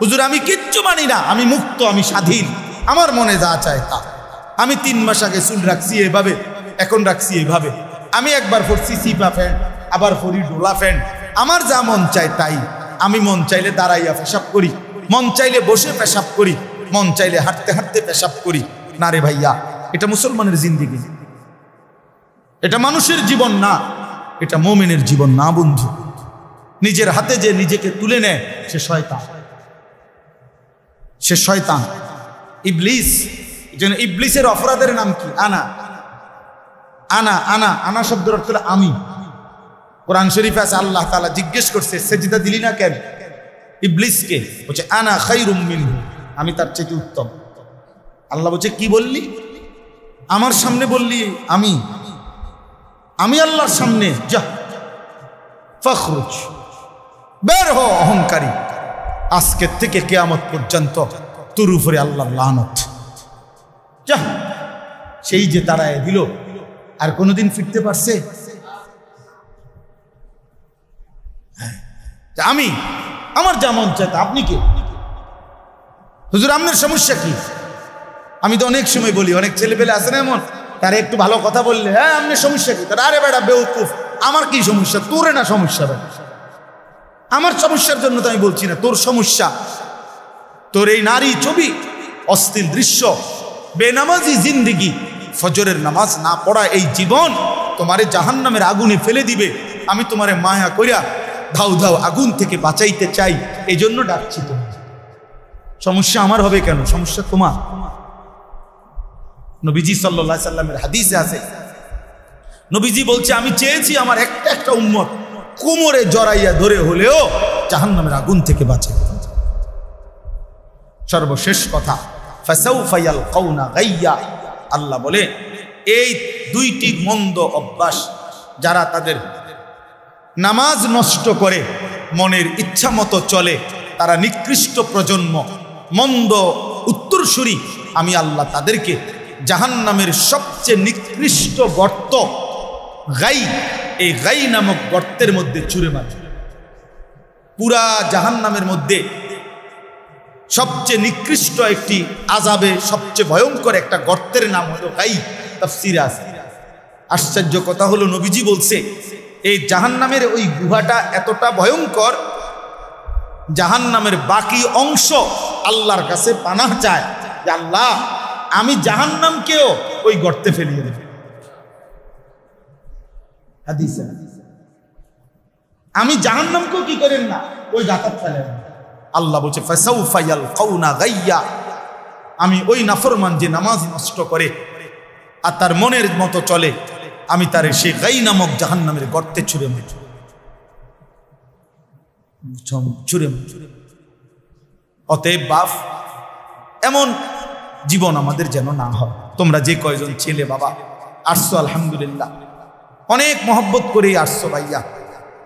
হুজুর আমি কিচ্ছু মানি না, আমি মুক্ত, আমি স্বাধীন, আমার মনে যা চায় তা। আমি 3 মাস আগে চুল রাখছি এভাবে, এখন রাখছি এভাবে। আমি একবার পরছি সিপা প্যান্ট, আবার পরি ডোলা প্যান্ট। আমার যা মন চায় তাই। আমি মন চাইলে দাঁড়াইয়া পেশাব করি, মন চাইলে বসে পেশাব করি, মন চাইলে হাঁটতে হাঁটতে পেশাব করি। না রে ভাইয়া, এটা মুসলমানের জিন্দেগি, এটা মানুষের জীবন না, এটা মুমিনের জীবন না বন্ধু। নিজের হাতে যে নিজেকে তুলে নেয় সে শয়তান, সে শয়তান, ইবলিস। যেন ইবলিসের অপরাধের নাম কি? আনা আনা আনা আনা শব্দের অর্থ হলো আমি। কোরআন শরীফে আছে আল্লাহ তাআলা জিজ্ঞেস করছে সেজদা দিলি না কেন ইবলিসকে? বলছে আনা খায়রুম মিনহু, আমি তার চেয়ে উত্তম। আল্লাহ বলছে কি বললি? আমার সামনে বললি আমি, আমি আল্লাহর সামনে? যা ফখরুজ, বের হ অহংকারী, আজকের থেকে কিয়ামত পর্যন্ত তোর উপরে আল্লাহর লানত। যা। সেই যে তাড়ায় দিল, আর কোনোদিন ফিরতে পারছে? আমি, আমার যা মন চায়, আপনি কে? হুজুর আপনার সমস্যা কি? আমি তো অনেক সময় বলি, অনেক ছেলে পেলে আছে না এমন, তারা একটু ভালো কথা বললে হ্যাঁ আপনার সমস্যা কি? তারা আরে বেটা বেউকুফ, আমার কি সমস্যা? তোরে না সমস্যা, আমার সমস্যার জন্য তো আমি বলছি না, তোর সমস্যা। তোর এই নারী ছবি, অশ্লীল দৃশ্য, বেনামাজি জিন্দেগি, ফজরের নামাজ না পড়া এই জীবন তোমারে জাহান্নামের আগুনে ফেলে দিবে। আমি তোমারে মায়া কইরা ধাউ ধাউ আগুন থেকে বাঁচাইতে চাই, এই জন্য ডাকছি। তোমার সমস্যা আমার হবে কেন? সমস্যা তোমার। নবীজি সাল্লাল্লাহু আলাইহি সাল্লামের হাদিসে আছে, নবীজি বলছে আমি চেয়েছি আমার একটা একটা উম্মত কোমরে জড়াইয়া ধরে হলেও জাহান্নামের আগুন থেকে বাঁচে। সর্বশেষ কথা, ফাসাউফা ইয়ালকাউনা গাইয়া, আল্লাহ বলে এই 2টি মন্দ অভ্যাস যারা তাদের নামাজ নষ্ট করে, মনের ইচ্ছা মতো চলে, তারা নিকৃষ্ট প্রজন্ম, মন্দ উত্তরসূরি। আমি আল্লাহ তাদেরকে জাহান্নামের সবচেয়ে নিকৃষ্ট গর্ত গাই, এই গাই নামক গর্তের মধ্যে ছুঁড়ে মারে। পুরা জাহান্নামের মধ্যে সবচেয়ে নিকৃষ্ট একটি আযাবে, সবচেয়ে ভয়ঙ্কর একটা গর্তের নাম হলো গাই। তাফসীরে আছে। আশ্চর্য কথা হলো নবীজি বলছে এই জাহান্নামের ওই গুহাটা এতটা ভয়ঙ্কর, জাহান্নামের বাকি অংশ আল্লাহর কাছে পানাহ চায় যে আল্লাহ আমি জাহান্নামকেও ওই গর্তে ফেলিয়ে দেব। হাদিসে আমি জাহান্নামকেও কি করেন না, ওই গাতার ফেলেন। আল্লাহ বলছে ফাসাউফা ইয়ালকাউনা গাইয়া, আমি ওই নাফরমান যে নামাজ নষ্ট করে আর তার মনের মতো চলে, আমি তার সেই গাই নামক জাহান্নামের গর্তে ছুঁড়ে মারি, ছুঁড়ে মারি। অতএব বাপ, এমন জীবন আমাদের যেন না হয়। তোমরা যে কয়জন ছেলে বাবা আসছো, আলহামদুলিল্লাহ অনেক মহব্বত করেই আসছো ভাইয়া,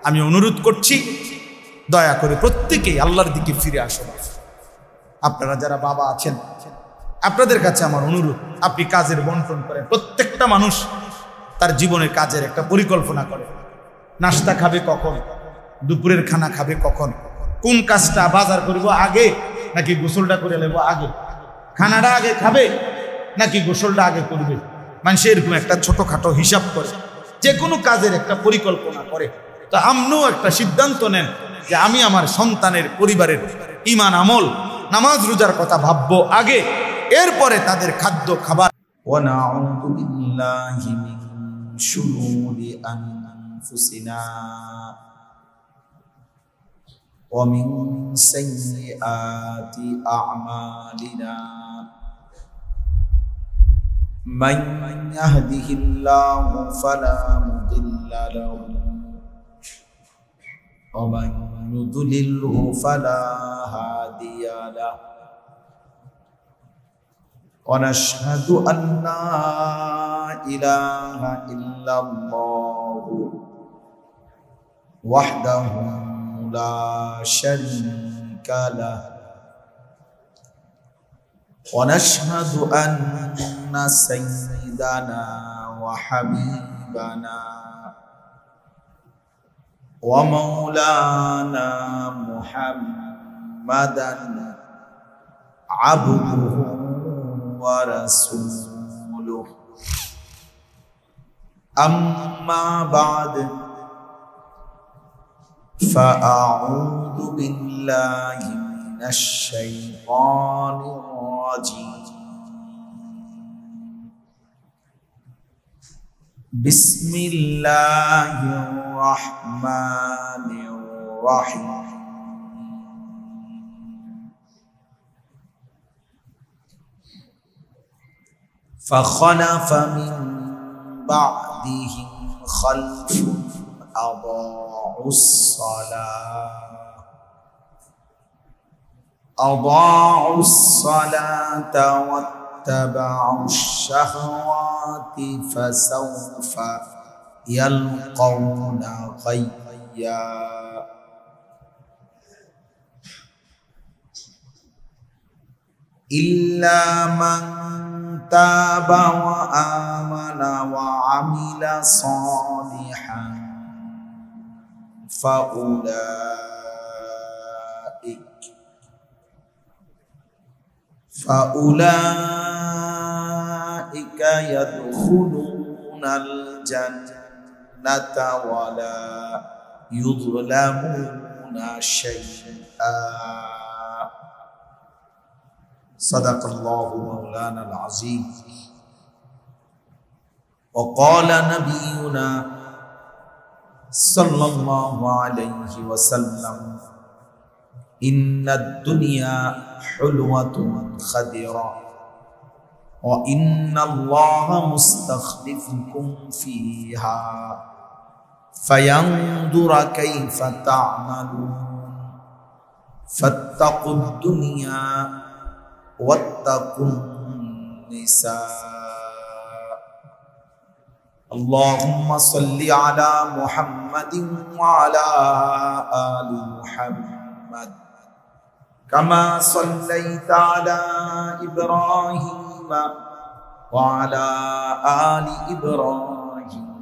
আমি অনুরোধ করছি দয়া করে প্রত্যেকেই আল্লাহর দিকে ফিরে আসো। আপনারা যারা বাবা আছেন, আপনাদের কাছে আমার অনুরোধ, আপনি কাজের বন্টন করেন। প্রত্যেকটা মানুষ তার জীবনের কাজের একটা পরিকল্পনা করে। নাস্তা খাবে কখন, দুপুরের খানা খাবে কখন, কোন কাজটা বাজার করব আগে নাকি গোসলটা করে নেব আগে, খানাটা আগে খাবে নাকি গোসলটা আগে করবে। মানুষ এরকম একটা ছোটখাটো হিসাব করে, যে কোনো কাজের একটা পরিকল্পনা করে। তো আপনিও একটা সিদ্ধান্ত নেন যে আমি আমার সন্তানের, পরিবারের ঈমান আমল, নামাজ রোজার কথা ভাববো আগে, এরপরে তাদের খাদ্য খাবার। ওয়ানাউযু বিল্লাহি মিন শুরুরি আনফুসিনা ওয়া মিন সাইয়্যাতি আ'মালিনা মান ইয়াহদিহিল্লাহু ফালা মুদিল্লা লাহু ওয়া মান ইউদ্লিলহু ফালা হাদিয়া লাহু। ونشهد أن لا إله إلا الله وحده لا شريك له ونشهد أن سيدنا وحبيبنا ومولانا محمدا عبده ورسوله أما بعد فأعوذ بالله من الشيطان الرجيم بسم الله الرحمن الرحيم فخلف من بعدهم خلف أضاعوا الصلاة واتبعوا الشهوات فسوف يلقون غيا إلا من تاب وآمن وعمل صالحا فأولئك يدخلون الجنة ولا يظلمون شيئا صدق الله مولانا العظيم وقال نبينا صلى الله عليه وسلم إن الدنيا حلوة خضرة وإن الله مستخلفكم فيها فينظر كيف تعملون فاتقوا الدنيا واتقوا النساء اللهم صل على محمد وعلى آل محمد كما صليت على إبراهيم وعلى آل إبراهيم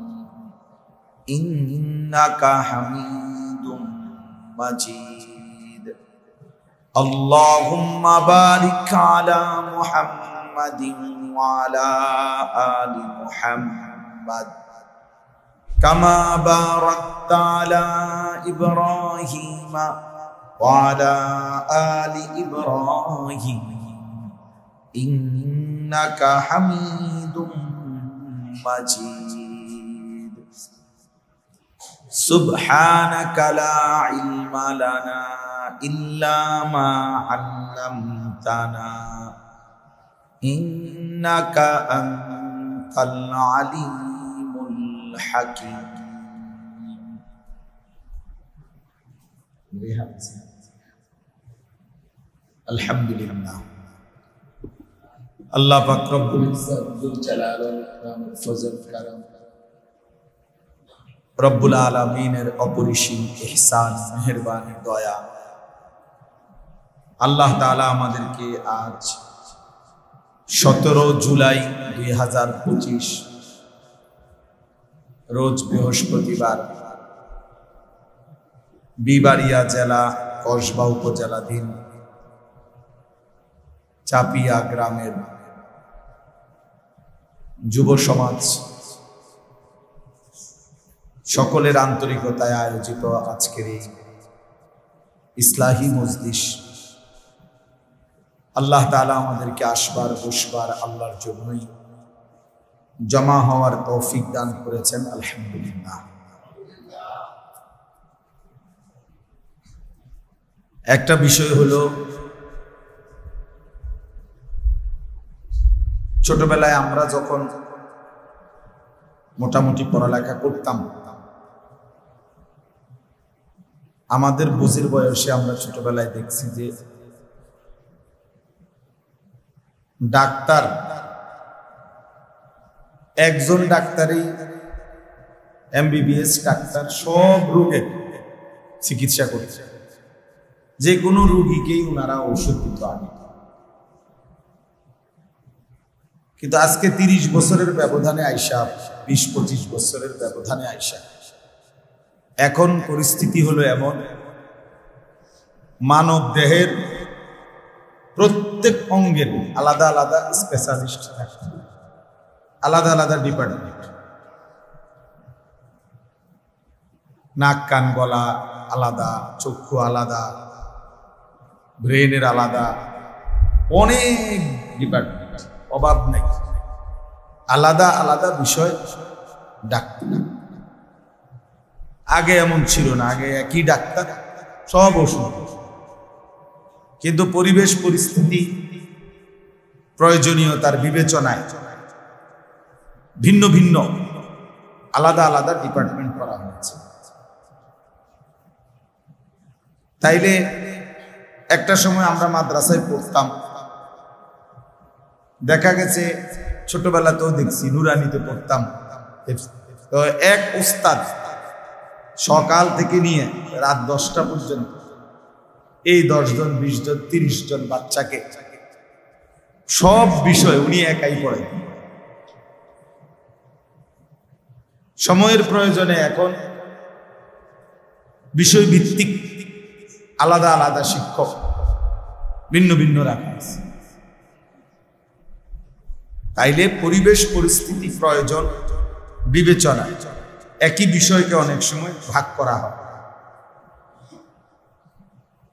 إنك حميد مجيد اللهم بارك على محمد وعلى آل محمد كما باركت على إبراهيم وعلى آل إبراهيم إنك حميد مجيد سبحانك لا علم لنا إلا ما علمتنا إنك أنت العليم الحكيم আলহামদুলিল্লাহ আল্লাহ পাক রব্বুল ইজ্জত যুল জালাল ওয়াল ইকরাম ফজল কারম রব্বুল আলামিনের অপরিসীম ইহসান মেহেরবানি দয়া আল্লাহ তাআলা আমাদেরকে আজ 17 জুলাই 2025 রোজ বৃহস্পতিবার বিবাড়িয়া জেলা কসবা উপজেলাধীন চাপিয়া গ্রামের যুব সমাজ সকলের আন্তরিকতায় আয়োজিত আজকের এই ইসলাহি মজলিস আল্লাহ তাআলা আমাদেরকে আসবার বসবার আল্লাহর জন্যই জমা হওয়ার তৌফিক দান করেছেন আলহামদুলিল্লাহ। একটা বিষয় হলো ছোটবেলায় আমরা যখন মোটামুটি পড়ালেখা করতাম আমাদের বুঝির বয়সে আমরা ছোটবেলায় দেখছি যে ডাক্তার, একজন ডাক্তারই এমবিবিএস ডাক্তার সব রোগের চিকিৎসা করছে, যে কোনো রোগীকেই ওনারা ওষুধ দিত আগে। কিন্তু আজকে 30 বছরের ব্যবধানে আইসা, 20-25 বছরের ব্যবধানে আইসা এখন পরিস্থিতি হলো এমন, মানব দেহের প্রত্যেক অঙ্গের আলাদা আলাদা স্পেশালিস্ট থাকে, আলাদা আলাদা ডিপার্টমেন্ট। নাক কান গলা আলাদা, চক্ষু আলাদা, ব্রেনের আলাদা, অনেক ডিপার্টমেন্ট, অভাব নেই, আলাদা আলাদা বিষয় ডাক্তার। আগে এমন ছিল না, আগে একই ডাক্তার, সব ওষুধ। কিন্তু পরিবেশ পরিস্থিতি প্রয়োজনীয়তার বিবেচনায় ভিন্ন ভিন্ন আলাদা আলাদা ডিপার্টমেন্ট করা হয়েছে। তাইলে একটা সময় আমরা মাদ্রাসায় পড়তাম, দেখা গেছে ছোটবেলাতেও দেখছি, নুরানিতে পড়তাম, তো এক উস্তাদ সকাল থেকে নিয়ে রাত 10টা পর্যন্ত এই 10 জন 20 জন 30 জন বাচ্চাকে সব বিষয় উনি একাই পড়েন। সময়ের প্রয়োজনে এখন বিষয় ভিত্তিক আলাদা আলাদা শিক্ষক ভিন্ন ভিন্ন রাখা আছে। তাইলে পরিবেশ পরিস্থিতি প্রয়োজন বিবেচনা একই বিষয়কে অনেক সময় ভাগ করা হয়,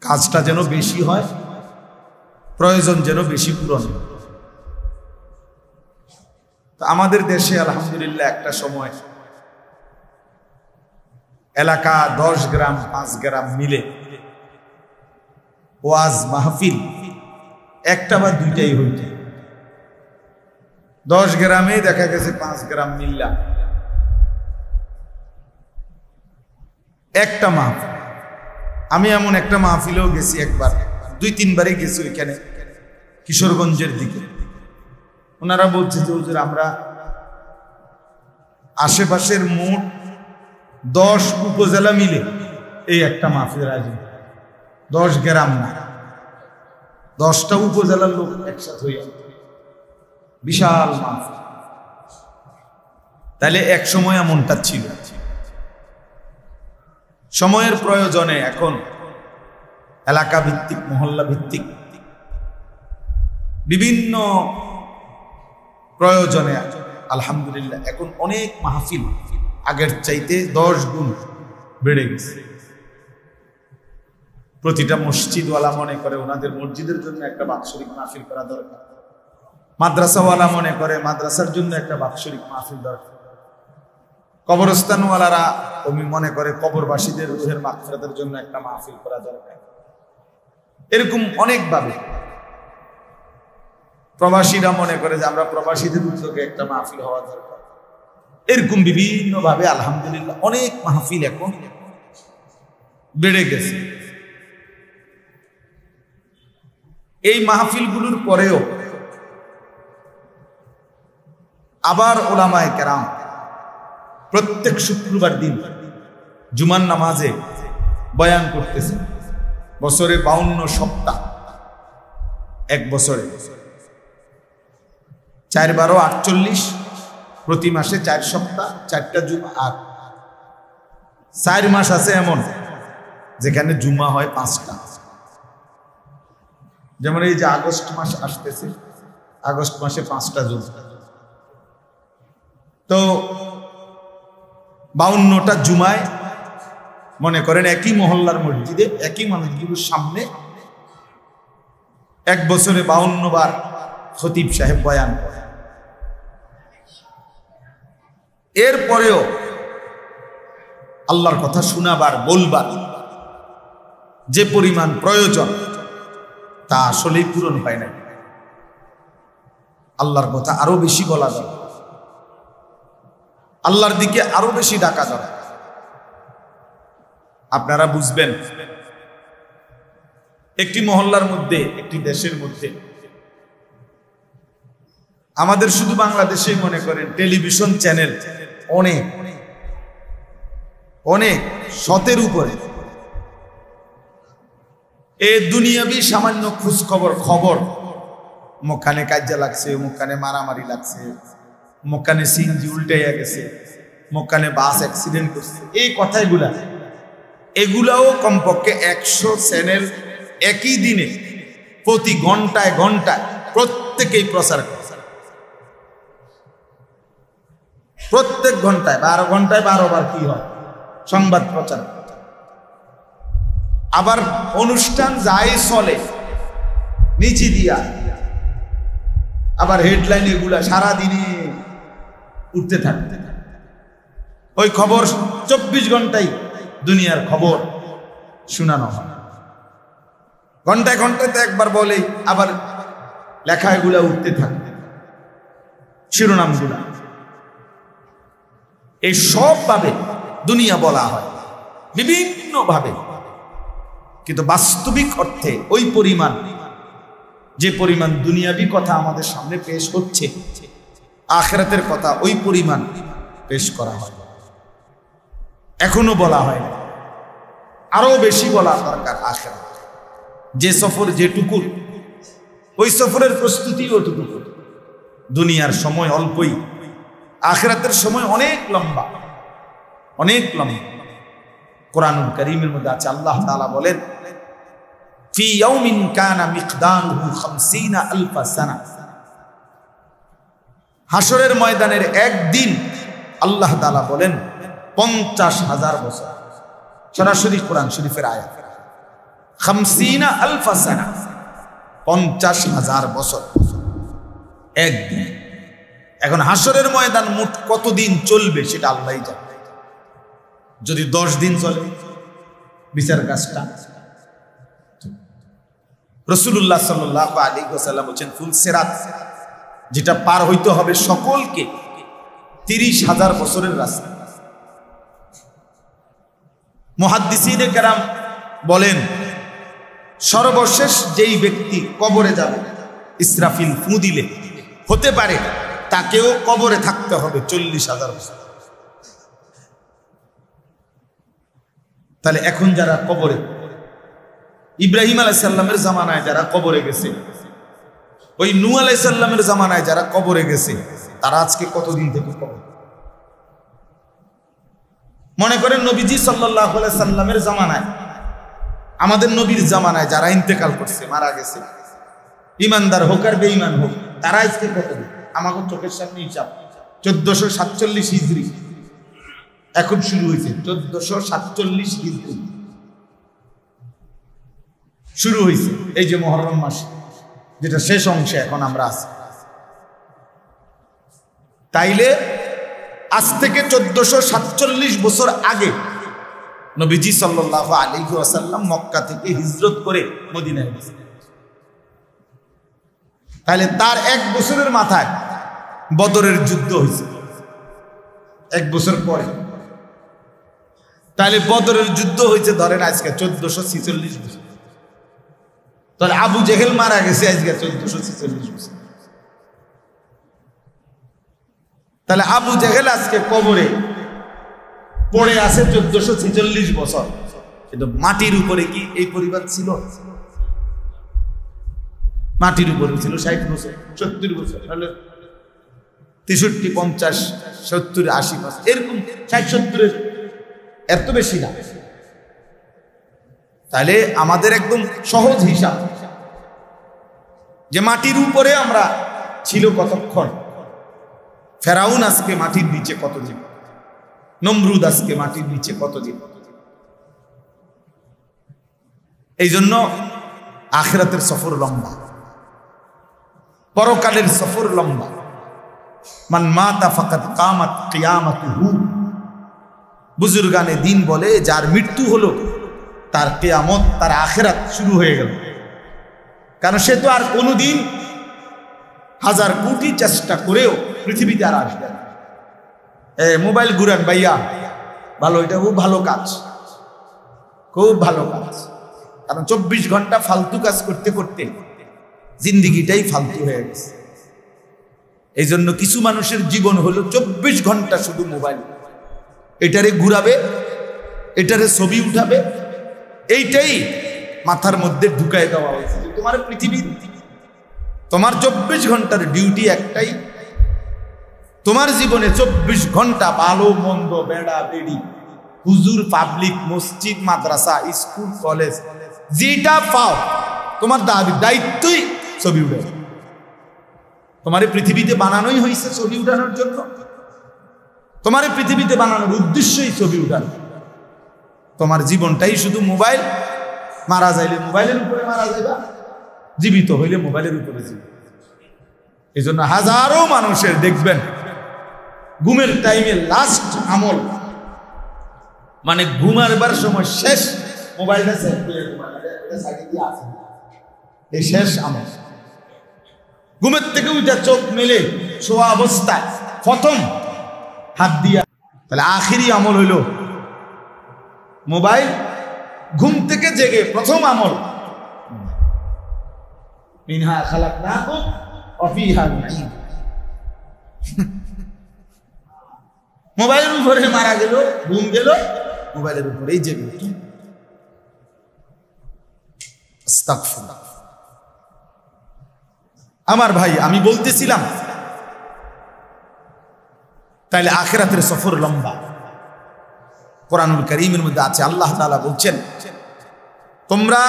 কাজটা যেন বেশি হয়, প্রয়োজন যেন বেশি পূরণ। তো আমাদের দেশে আলহামদুলিল্লাহ একটা সময় এলাকা 10 গ্রাম 5 গ্রাম মিলে ওয়াজ মাহফিল একটা বা দুইটাই হইত। 10 গ্রামে দেখা গেছে 5 গ্রাম মিল্লা একটা মাহফিল। আমি এমন একটা মাহফিলেও গেছি, একবার 2-3 বারে গেছি ওইখানে, কিশোরগঞ্জের দিকে। ওনারা বলছে যে হুজুর আমরা আশেপাশের মোট 10 উপজেলা মিলে এই একটা মাহফিলের আয়োজন, 10 গ্রাম না, 10টা উপজেলার লোক একসাথে হইয়া বিশাল মাহফিল। তাহলে এক সময় এমনটা ছিল। সময়ের প্রয়োজনে এখন এলাকা ভিত্তিক, মহল্লা ভিত্তিক বিভিন্ন প্রয়োজনে আলহামদুলিল্লাহ এখন অনেক মাহফিল আগের চাইতে 10 গুণ বেড়ে গেছে। প্রতিটা মসজিদওয়ালা মনে করে ওনাদের মসজিদের জন্য একটা বাৎসরিক মাহফিল করা দরকার, মাদ্রাসাওয়ালা মনে করে মাদ্রাসার জন্য একটা বাৎসরিক মাহফিল দরকার, কবরস্থানওয়ালারা তুমি মনে করে কবরবাসীদের রুহের মাগফিরাতের জন্য একটা মাহফিল করা দরকার। এরকম অনেকভাবে প্রবাসীরা মনে করে যে আমরা প্রবাসীদের উদ্যোগে একটা মাহফিল হওয়া দরকার। এরকম বিভিন্ন ভাবে আলহামদুলিল্লাহ অনেক মাহফিল এখন বেড়ে গেছে। এই মাহফিলগুলোর পরেও আবার উলামায়ে কেরাম প্রত্যেক শুক্রবার দিন জুমার নামাজে বয়ান করতেছে। বছরে 52 সপ্তাহ, এক বছরে 4-12 48, প্রতি মাসে 4 সপ্তাহ 4টা জুমা। আর 4 মাস আছে এমন যেখানে জুমা হয় 5টা। যেমন এই যে আগস্ট মাস আসতেছে, আগস্ট মাসে 5টা জুমা। তো 52টা জুমায় মনে করেন একই মহল্লার মসজিদে একই মানুষগুলোর সামনে এক বছরে 52 বার খতিব সাহেব বয়ান করে। এরপরেও আল্লাহর কথা শোনাবার, বলবার যে পরিমাণ প্রয়োজন তা আসলেই পূরণ হয় না। আল্লাহর কথা আরো বেশি বলা দরকার, আল্লাহর দিকে আরো বেশি ডাকা দরকার। আপনারা বুঝবেন, একটি মহল্লার মধ্যে, একটি দেশের মধ্যে আমাদের শুধু বাংলাদেশেই মনে করেন টেলিভিশন চ্যানেল অনেক অনেক শতের উপরে। এ দুনিয়াবি সামান্য খোঁজ খবর মুখানে কাজ্জা লাগছে, মুখানে মারামারি লাগছে, মুখানে সিএনজি উল্টাইয়া গেছে, মুখানে বাস অ্যাক্সিডেন্ট করছে, এই কথাগুলা এগুলাও কমপক্ষে 100 চ্যানেল একই দিনে প্রতি ঘন্টায় ঘন্টায় প্রত্যেকেই প্রচার করে। প্রত্যেক ঘন্টায় 12 ঘন্টায় 12 বার কি হয় সংবাদ প্রচার। আবার অনুষ্ঠান যাই চলে নিচে দিয়া আবার হেডলাইন এগুলা সারাদিনে উঠতে থাকতে, ওই খবর 24 ঘন্টায় দুনিয়ার খবর শোনানো হয়। ঘন্টায় ঘন্টায় তো একবার বলে আবার লেখা এগুলা উঠতে থাকে, শিরোনামগুলা। এই সব ভাবে দুনিয়া বলা হয় বিভিন্ন ভাবে, কিন্তু বাস্তবিক অর্থে ওই পরিমাণ, যে পরিমাণ দুনিয়াবি কথা আমাদের সামনে পেশ হচ্ছে, আখিরাতের কথা ওই পরিমাণ পেশ করা হয়। এখনো বলা হয় না, আরো বেশি বলা দরকার আখিরাত। যে সফর যেটুকু, ওই সফরের প্রস্তুতি ওটুকু। দুনিয়ার সময় অল্পই, আখিরাতের সময় অনেক লম্বা, অনেক লম্বা। কোরআনুল কারীমের মধ্যে আছে, আল্লাহ তাআলা বলেন ফি ইয়াউমিন কানা মিকদারুহু 50000 সানা। হাসরের ময়দানের একদিন আল্লাহ তাআলা বলেন 50,000 বছর। সরাসরি কোরআন শরীফের আয়াত, 50000 সানা, 50,000 বছর একদিন। এখন হাসরের ময়দান মোট কতদিন চলবে সেটা আল্লাহই জানে। যদি 10 দিন চলে বিচার কাজটা, রাসূলুল্লাহ সাল্লাল্লাহু আলাইহি ওয়াসাল্লাম বলেন ফুল সিরাত, যেটা পার হইতে হবে সকলকে, 30,000 বছরের রাস্তা। মুহাদ্দিসিনে কেরাম বলেন সর্বশেষ যেই ব্যক্তি কবরে যাবে, ইসরাফিল ফু দিলে হতে পারে তাকেও কবরে থাকতে হবে 40,000 বছর। তাহলে এখন যারা কবরে, ইব্রাহিম আলাইহিস সালামের জামানায় যারা কবরে গেছে, ওই নূহ আলাইহিস সালামের জামানায় যারা কবরে গেছে, তারা আজকে কতদিন থেকে কবরে? মনে করেন নবীজি সাল্লাল্লাহু আলাইহি সাল্লামের জামানায়, আমাদের নবীর জামানায় যারা ইন্তেকাল করছে, মারা গেছে, ইমানদার হোক আর বেঈমান হোক, তারা আজকে কতদিন? আমাদের চোখের সামনে হিসাব 1447 হিজরি এখন শুরু হয়েছে, 1447 হিজরি শুরু হয়েছে। এই যে মুহররম মাস, যেটা শেষ অংশে এখন আমরা আছি, তাইলে আজ থেকে 1447 বছর আগে নবীজি সাল্লাল্লাহু আলাইহি ওয়াসাল্লাম মক্কা থেকে হিজরত করে মদিনায় গেছেন। তাহলে তার 1 বছরের মাথায় বদরের যুদ্ধ হয়েছে, 1 বছর পরে। তাহলে বদরের যুদ্ধ হয়েছে ধরেন আজকে 1446 বছর। তাহলে আবু জেহেল মারা গেছে আজকে 1446 বছর। তাহলে আবু জেহেল আজকে কবরে পড়ে আছে 1446 বছর। কিন্তু মাটির উপরে কি এই পরিবার ছিল? মাটির উপরে ছিল 60 বছর, 70 বছর, 63, 50, 70, 80 বছর, এরকম 60-70-এর এত বেশি না। তাহলে আমাদের একদম সহজ হিসাব যে মাটির উপরে আমরা ছিল কতক্ষণ। ফেরাউন আজকে মাটির নিচে কতদিন, নমরুদ আজকে মাটির নিচে কতদিন। এই জন্য আখিরাতের সফর লম্বা, পরকালের সফর লম্বা। মান মাতা ফাকাত কামাত কিয়ামাতুহু, বুজুর্গানে দিন বলে যার মৃত্যু হলো তার কিয়ামত, তার আখিরাত শুরু হয়ে গেল। কারণ সে তো আর কোনোদিন 1000 কোটি চেষ্টা করেও পৃথিবীতে আর আসবে না। মোবাইল ঘুরান ভাইয়া, ভালো, এটা খুব ভালো কাজ, খুব ভালো কাজ। কারণ 24 ঘন্টা ফালতু কাজ করতে করতে জিন্দিগিটাই ফালতু হয়ে গেছে। এই জন্য কিছু মানুষের জীবন হলো 24 ঘন্টা শুধু মোবাইল, এটারে ঘুরাবে, এটারে ছবি উঠাবে, এইটাই মাথার মধ্যে ঢুকাই দেওয়া হয়েছে। তোমার পৃথিবীর তোমার 24 ঘন্টার ডিউটি একটাই, তোমার জীবনে 24 ঘন্টা ভালো মন্দ, বেড়া বেড়ি, হুজুর, পাবলিক, মসজিদ, মাদ্রাসা, স্কুল, কলেজ, যেটা পাও তোমার দায়িত্বই ছবি উঠে। তোমার পৃথিবীতে বানানোই হয়েছে ছবি উঠানোর জন্য, তোমার পৃথিবীতে বানানোর উদ্দেশ্যই ছবি উঠানো। তোমার জীবনটাই শুধু মোবাইল, মারা যাইলে মোবাইলের উপরে মারা যাইবা, জীবিত হইলে মোবাইলের উপরে জীবিত। এই জন্য হাজারো মানুষের দেখবেন ঘুমের টাইমে লাস্ট আমল, মানে ঘুমাবার সময় শেষ মোবাইলটা এই শেষ আমল। ঘুমের থেকে উঠে চোখ মেলে শোয়া অবস্থায় প্রথম হাত দিয়া, তাহলে আখিরি আমল হইল মোবাইল। ঘুম থেকে জেগে প্রথম আমল মিনহা খালাকনাকুম ওয়া ফিহা নুঈদ। মোবাইলের উপরে মারা গেল, ঘুম গেল, মোবাইলের উপরেই জেগে উঠল। আস্তাগফিরুল্লাহ। আমার ভাই, আমি বলতেছিলাম তাইলে আখিরাতের সফর লম্বা। কোরআনুল কারীমের মধ্যে আছে, আল্লাহ তাআলা বলছেন তোমরা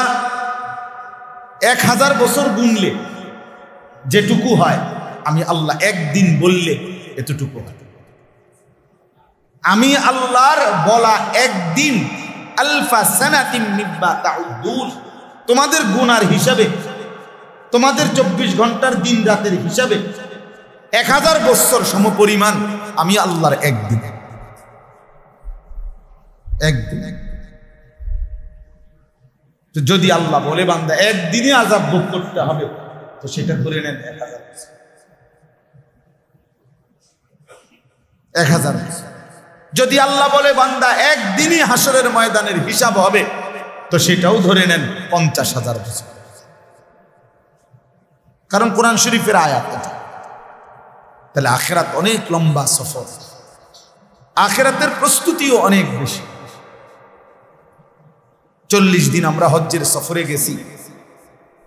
1000 বছর গুনলে যেটুকু হয়, আমি আল্লাহ একদিন বললে এতটুকু হয়। আমি আল্লাহর বলা একদিন আলফা সানাতিন মিম্মা তাউদ্দুন, তোমাদের গুনার হিসাবে, তোমাদের 24 ঘন্টার দিন রাতের হিসাবে 1000 বছর সমপরিমাণ আমি আল্লাহর একদিন। যদি আল্লাহ বলে বান্দা একদিনে আযাব ভোগ করতে হবে, তো সেটা করে নেন 1000 বছর। 1000 বছর। যদি আল্লাহ বলে বান্দা একদিনই হাসরের ময়দানের হিসাব হবে, তো সেটাও ধরে নেন 50,000 বছর। কারণ কোরআন শরীফের আয়াত এটা। তাহলে আখিরাত অনেক লম্বা সফর, আখিরাতের প্রস্তুতিও অনেক বেশি। 40 দিন আমরা হজ্জের সফরে গেছি,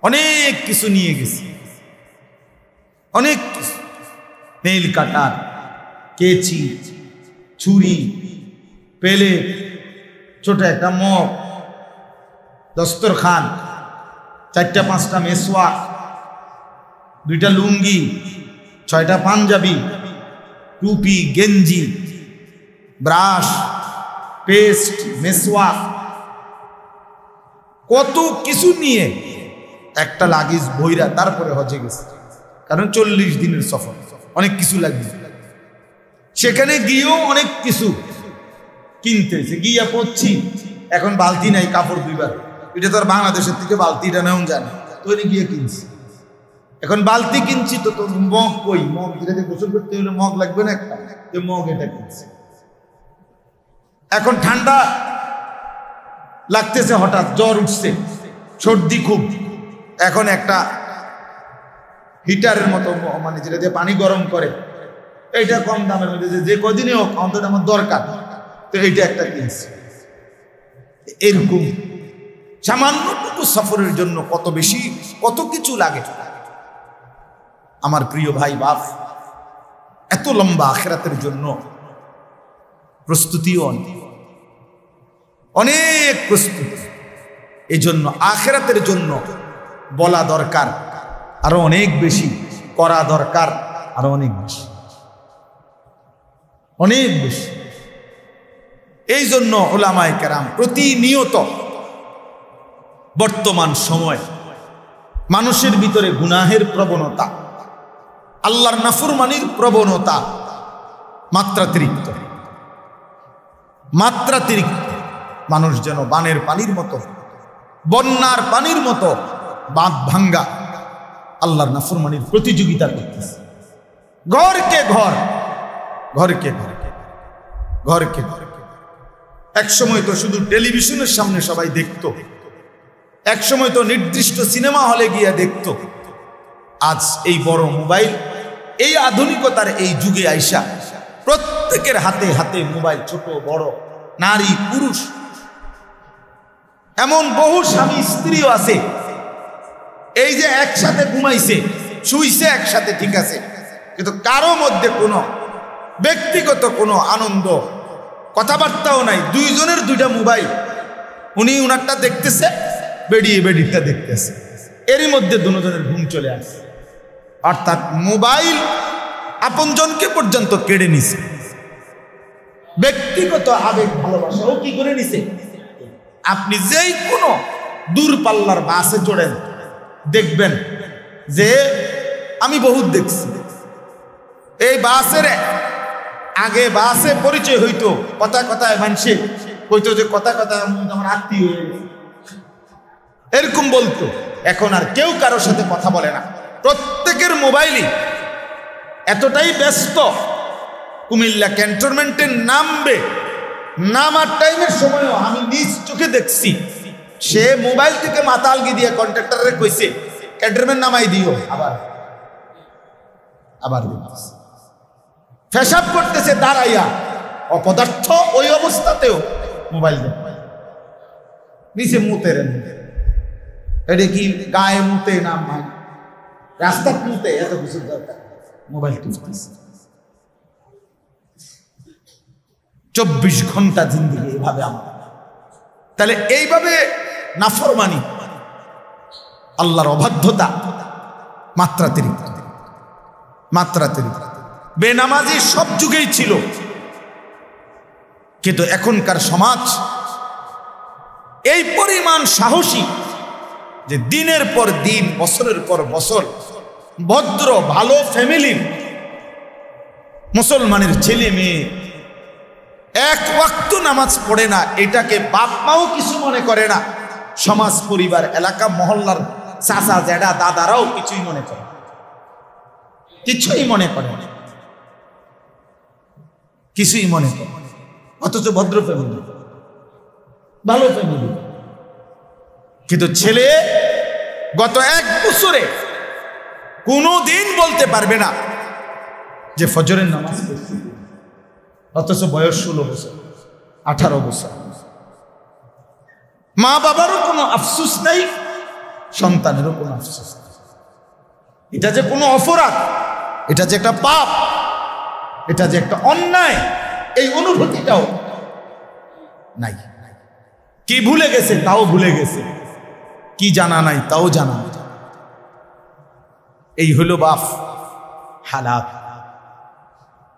অনেক কিছু নিয়ে গেছি, অনেক কিছু, নেইল কাটার, কেচি, ছুরি, পেলে, ছোট একটা মগ, দস্তরখান, 4-5টা মেসওয়াক, 2টা লুঙ্গি, 6টা পাঞ্জাবি, টুপি, গেঞ্জি, ব্রাশ, পেস্ট, মেসওয়াক, কত কিছু নিয়ে একটা লাগেজ বইরা তারপরে হজে গেছে। কারণ 40 দিনের সফর, অনেক কিছু লাগবে। সেখানে গিয়েও অনেক কিছু কিনতে হয়েছে। গিয়া পড়ছি, এখন বালতি নাই কাপড় ধুইবার, এটা তো আর বাংলাদেশের থেকে বালতিটা নেওয়া যায় না, তো গিয়ে কিনছি। এখন বালতি কিনছি, তো মগ কই, মগ যেটাতে গোসল করতে হলে মগ লাগবে না একটা, তো মগ এটা কিনছি। এখন ঠান্ডা লাগতেছে, হঠাৎ জ্বর উঠছে, সর্দি খুব, এখন একটা হিটারের মতো, মানে যেটা দিয়ে পানি গরম করে, এইটা কম দামের মধ্যে, যে কদিনে হোক অন্তত আমার দরকার, তো এইটা একটা কিনছি। এরকম সামান্যটুকু সফরের জন্য কত বেশি, কত কিছু লাগে। আমার প্রিয় ভাই বাপ, এত লম্বা আখিরাতের জন্য প্রস্তুতিও অনেক প্রস্তুতি। এই জন্য আখিরাতের জন্য বলা দরকার আরো অনেক বেশি, করা দরকার আরো অনেক বেশি, অনেক বেশি। এই জন্য উলামায়ে কেরাম প্রতিনিয়ত বর্তমান সময় মানুষের ভিতরে গুনাহের প্রবণতা, আল্লাহর নাফরমানির প্রবণতা মাত্রাতিরিক্ত, মানুষ যেন বানের পানির মতো, বন্যার পানির মতো বাঁধ ভাঙ্গা আল্লাহর নাফরমানির প্রতিযোগিতা করতেছে। ঘরকে ঘর, এক সময় তো শুধু টেলিভিশনের সামনে সবাই দেখতো, এক সময় তো নির্দিষ্ট সিনেমা হলে গিয়ে দেখতো। আজ এই বড় মোবাইল, এই আধুনিকতার এই যুগে আইসা প্রত্যেকের হাতে হাতে মোবাইল, ছোট বড়, নারী পুরুষ, এমন বহু স্বামী স্ত্রীও আছে এই যে একসাথে ঘুমাইছে, শুইছে একসাথে, ঠিক আছে, কিন্তু কারো মধ্যে কোনো ব্যক্তিগত কোনো আনন্দ, কথাবার্তাও নাই। দুইজনের দুইটা মোবাইল, উনি উনারটা দেখতেছে, বেডিয়ে বেডিটা দেখতেছে, এরই মধ্যে দুজনের ঘুম চলে আসে। অর্থাৎ মোবাইল আপনজনকে পর্যন্ত কেড়ে নিছে, ব্যক্তিগত আবেগ ভালোবাসাও কি করে নিছে। আপনি যেই কোনো দূরপাল্লার বাসে চড়েন, দেখবেন যে আমি বহুত দেখছি, এই বাসের আগে বাসে পরিচয় হইতো, কথা কথায় মানুষে কইতো যে কথা কথায় আমার আত্মীয় এরকম বলতো। এখন আর কেউ কারোর সাথে কথা বলে না, প্রত্যেকের মোবাইলই এতটাই ব্যস্ত। কুমিল্লা ক্যান্টনমেন্টে নামার টাইমের সময়ও আমি নিজ চোখে দেখছি, সে মোবাইল থেকে মাথা আলগি দিয়ে কন্ট্রাক্টরে কইছে ক্যান্টনমেন্ট নামাই দিও, আবার ফেসাব করতেছে দাঁড়াইয়া, অপদার্থ ওই অবস্থাতেও মোবাইল নিচে মুতের, এটা কি গায়ে মুতে না রাস্তা মুতে, এত কিছু দরকার, মোবাইল টিপতেছে। 24 ঘন্টা জিন্দেগি এইভাবে আমার। তাহলে এইভাবে নাফরমানি, আল্লাহর অবাধ্যতা মাত্রাতিরিক্ত। বেনামাজি সব যুগেই ছিল, কিন্তু এখনকার সমাজ এই পরিমাণ সাহসী যে দিনের পর দিন, বছরের পর বছর ভদ্র ভালো ফ্যামিলির মুসলমানের ছেলে মেয়ে এক ওয়াক্ত নামাজ পড়ে না, এটাকে বাপ মাও কিছু মনে করে না, সমাজ পরিবার এলাকা মহল্লার চাচা জেঠা দাদারাও কিছুই মনে করে, কিছুই মনে করে, কিছুই মনে করে। অথচ ভদ্র ফ্যামিলি, ভালো ফ্যামিলি, কিন্তু ছেলে গত 1 বছরে কোনোদিন বলতে পারবে না যে ফজরের নামাজ পড়ছি, অথচ বয়স 16 বছর 18 বছর। মা বাবারও কোনো আফসোস নাই, সন্তানেরও কোনো আফসোস নেই। এটা যে কোনো অপরাধ, এটা যে একটা পাপ, এটা যে একটা অন্যায়, এই অনুভূতিটাও নাই। কি ভুলে গেছে তাও ভুলে গেছে, কি জানা নাই তাও জানা নাই। এই হলো বাপ হালাত,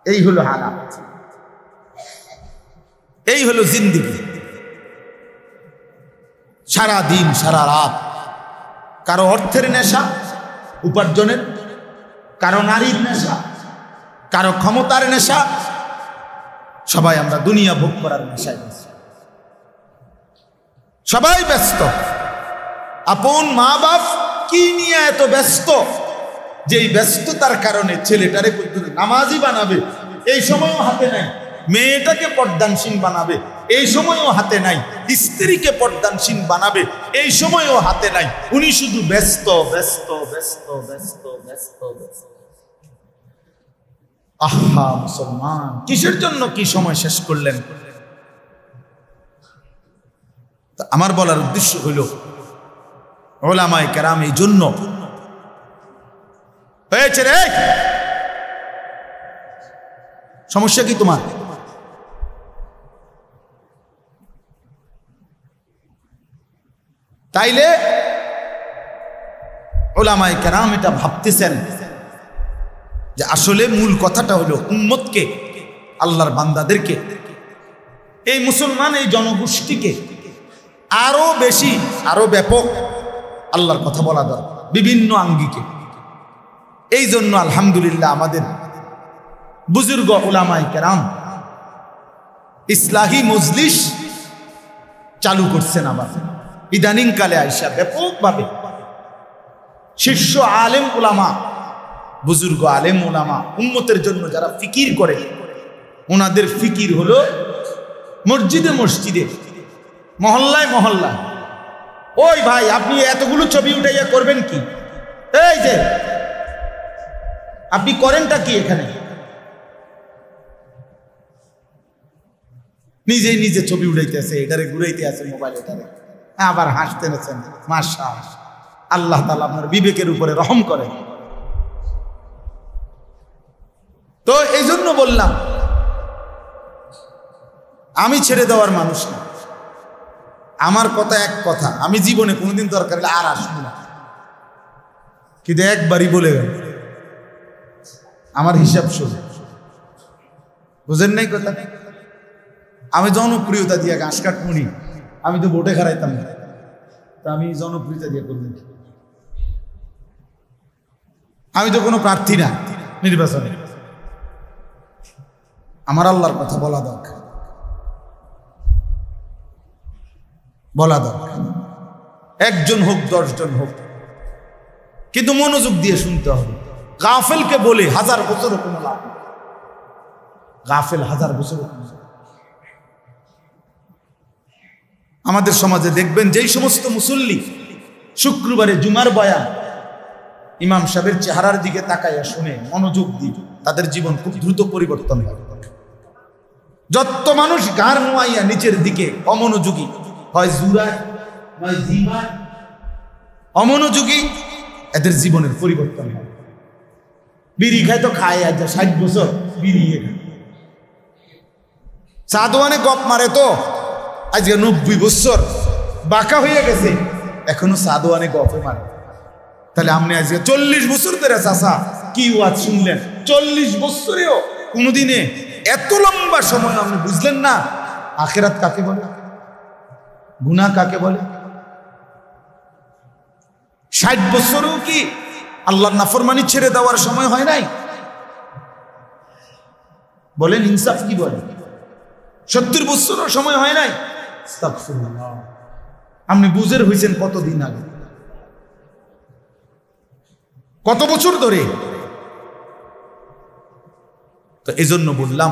এই হলো হালাত, এই হলো জিন্দেগি। সারা দিন সারা রাত কারো অর্থের নেশা উপার্জনের, কারো নারীর নেশা, কারো ক্ষমতার নেশা, সবাই আমরা দুনিয়া ভোগ করার নেশায় সবাই ব্যস্ত। আপন মা বাপ কি নিয়ে এত ব্যস্ত যে এই ব্যস্ততার কারণে ছেলেটারে নামাজি বানাবে এই সময়ও হাতে নাই, মেয়েটাকে পর্দানসীন বানাবে এই সময়ও হাতে নাই, স্ত্রীকে পর্দানসীন বানাবে এই সময়ও হাতে নাই। উনি শুধু ব্যস্ত ব্যস্ত ব্যস্ত ব্যস্ত ব্যস্ত ব্যস্ত। আহা মুসলমান, কিসের জন্য কি সময় শেষ করলেন? আমার বলার উদ্দেশ্য হইল উলামায়ে কেরাম এই জন্য হয়েছে রে। সমস্যা কি তোমার? তাইলে উলামায়ে কেরাম এটা ভাবতেছেন যে আসলে মূল কথাটা হলো উম্মতকে, আল্লাহর বান্দাদেরকে, এই মুসলমান এই জনগোষ্ঠীকে আরো বেশি আরো ব্যাপক আল্লাহর কথা বলা দরকার বিভিন্ন আঙ্গিকে। এই জন্য আলহামদুলিল্লাহ আমাদের বুজুর্গ উলামায়ে কেরাম ইসলাহি মজলিস চালু করছেন। আবার ইদানিং কালে আইসা ব্যাপকভাবে শীর্ষ আলেম উলামা, বুজুর্গ আলেম উলামা উম্মতের জন্য যারা ফিকির করে, ওনাদের ফিকির হলো মসজিদে মসজিদে, মহল্লায় মহল্লায়। ওই ভাই আপনি এতগুলো ছবি উঠাইয়া করবেন কি? এই যে আপনি করেনটা কি এখানে? নিজেই নিজে ছবি উড়াইতেছে, এটারে ঘুরাইতে আছে মোবাইল, এটারে আবার হাসতে নেছেন। মাশাআল্লাহ, আল্লাহ তাআলা আপনার বিবেকের উপরে রহম করে। তো এই জন্য বললাম, আমি ছেড়ে দেওয়ার মানুষ না। আমার কথা এক কথা, আমি জীবনে কোনোদিন দরকার হলে আর আসবো না, কিন্তু একবারই বলে গেল আমার হিসাব শুনে। বুঝেন নাই কথা? আমি জনপ্রিয়তা দিয়ে ঘাস কাটমুনি, আমি তো ভোটে খারাইতাম না, তা আমি জনপ্রিয়তা দিয়ে করবেন? আমি তো কোনো প্রার্থী না নির্বাচনে। আমার আল্লাহর কথা বলা দরকার, বলা দরকার। একজন হোক 10 জন হোক, কিন্তু মনোযোগ দিয়ে শুনতে হবে। গাফেলকে বলে 1000 বছরও কোনো লাভ নেই। গাফেল 1000 বছরও। আমাদের সমাজে দেখবেন যেই সমস্ত মুসল্লি শুক্রবারে জুমার বয়ান ইমাম সাহেবের চেহারার দিকে তাকাইয়া শুনে মনোযোগ দিয়ে, তাদের জীবন খুব দ্রুত পরিবর্তন হয়। যত মানুষ গার নোয়াইয়া নিচের দিকে অমনোযোগী হয়, জুরায় নয় জিমায় অমনোযোগী, এদের জীবনের পরিবর্তন হয়। বিড়ি খায় তো খায়, আজ 60 বছর বিড়ি খায়। সাদওয়ানে গপ মারে তো আজকে 90 বছর, বাঁকা হয়ে গেছে, এখনো সাদওয়ানে গপে মারে। তাহলে আপনি আজকে 40 বছর ধরে চাচা কি ওয়াজ শুনলেন, 40 বছরেও কোনোদিনে এত লম্বা সময় আপনি বুঝলেন না আখিরাত কাকে বলে, গুনাহ কাকে বলে। 60 বছরেও কি আল্লাহর নাফরমানি ছেড়ে দেওয়ার সময় হয় নাই? বলেন ইনসাফ কি বলে? 70 বছরের সময় হয় নাই? আস্তাগফিরুল্লাহ। আপনি বুঝের হয়েছেন কতদিন আগে, কত বছর ধরে? তো এই জন্য বললাম,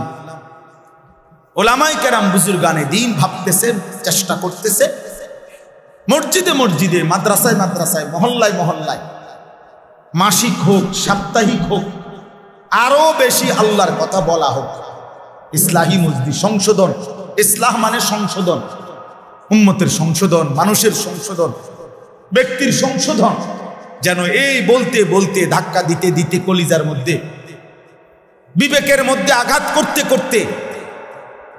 ওলামায়ে কেরাম বুজুর্গানে দ্বীন ভাবতেছে, চেষ্টা করতেছে, মসজিদে মসজিদে, মাদ্রাসায় মাদ্রাসায়, মহল্লায় মহল্লায়, মাসিক হোক সাপ্তাহিক হোক, আরো বেশি আল্লাহর কথা বলা হোক। ইসলাহি মজলিস, সংশোধন। ইসলাহ মানে সংশোধন, উম্মতের সংশোধন, মানুষের সংশোধন, ব্যক্তির সংশোধন। যেন এই বলতে বলতে, ধাক্কা দিতে দিতে, কলিজার মধ্যে, বিবেকের মধ্যে আঘাত করতে করতে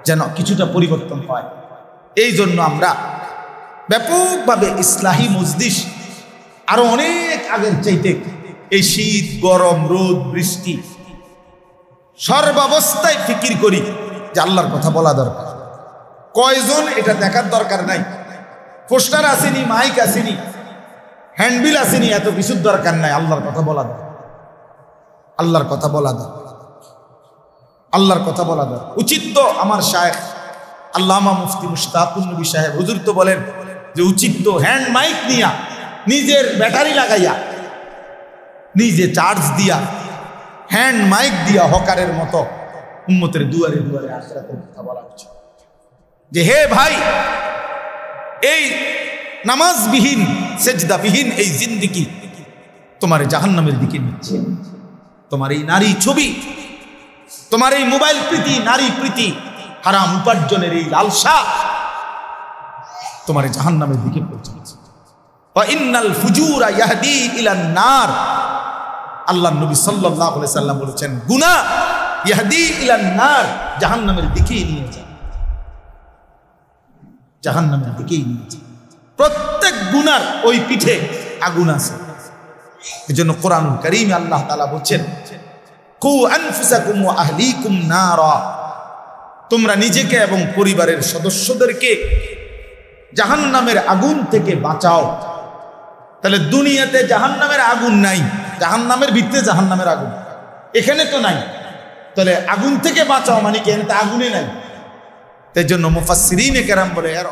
যেন কিছুটা পরিবর্তন হয়। এই জন্য আমরা ব্যাপকভাবে ইসলাহি মজলিস আরো অনেক আগের চাইতে, এই শীত গরম রোদ বৃষ্টি সর্বাবস্থায় ফিকির করি যে আল্লাহর কথা বলা দরকার। কয়জন এটা দেখার দরকার নাই, পোস্টার আসেনি, মাইক আসেনি, হ্যান্ডবিল আসেনি, এত কিছুর দরকার নাই। আল্লাহর কথা বলা দরকার, আল্লাহর কথা বলা দরকার, আল্লাহর কথা বলা দরকার। উচিত তো আমার শায়েখ আল্লামা মুফতি মুশতাকুন নবী সাহেব হুজুর তো বলেন যে উচিত তো হ্যান্ড মাইক নিয়া, নিজের ব্যাটারি লাগাইয়া, নিজে চার্জ দিয়া, হ্যান্ড মাইক দিয়া হকারের মতো উম্মতের দুয়ারে দুয়ারে আখিরাতের কথা বলা উচিত। যে হে ভাই, এই নামাজবিহীন সেজদাবিহীন এই জিন্দেগি তোমার জাহান্নামের দিকে নিচ্ছে। তোমার এই নারী ছবি, তোমার এই মোবাইল প্রীতি, নারী প্রীতি, হারাম উপার্জনের এই লালসা তোমার জাহান্নামের দিকে পৌঁছাচ্ছে। ওয়া ইন্নাল ফুজুরা ইয়াহদি ইলান নার। আল্লাহর নবী সাল্লাল্লাহু আলাইহি সাল্লাম বলেছেন, গুনাহ ইয়াহদি ইলান নার, জাহান্নামের দিকেই নিয়ে যায়, জাহান্নামের দিকেই নিয়ে যায়। প্রত্যেক গুনার ওই পিঠে আগুন আছে। এজন্য কোরআনুল কারীমে আল্লাহ তাআলা বলেন, কু আনফুসাকুম ওয়া আহলিকুম নারা, তোমরা নিজেকে এবং পরিবারের সদস্যদেরকে জাহান্নামের আগুন থেকে বাঁচাও। তাহলে দুনিয়াতে জাহান্নামের আগুন নাই, জাহান্নামের ভিতরে জাহান্নামের আগুন, এখানে তো নাই। তাহলে আগুন থেকে বাঁচাও মানে কি? এখানে তো আগুনে নাই। তাই জন্য মুফাসসিরিনে কেরাম বলে এর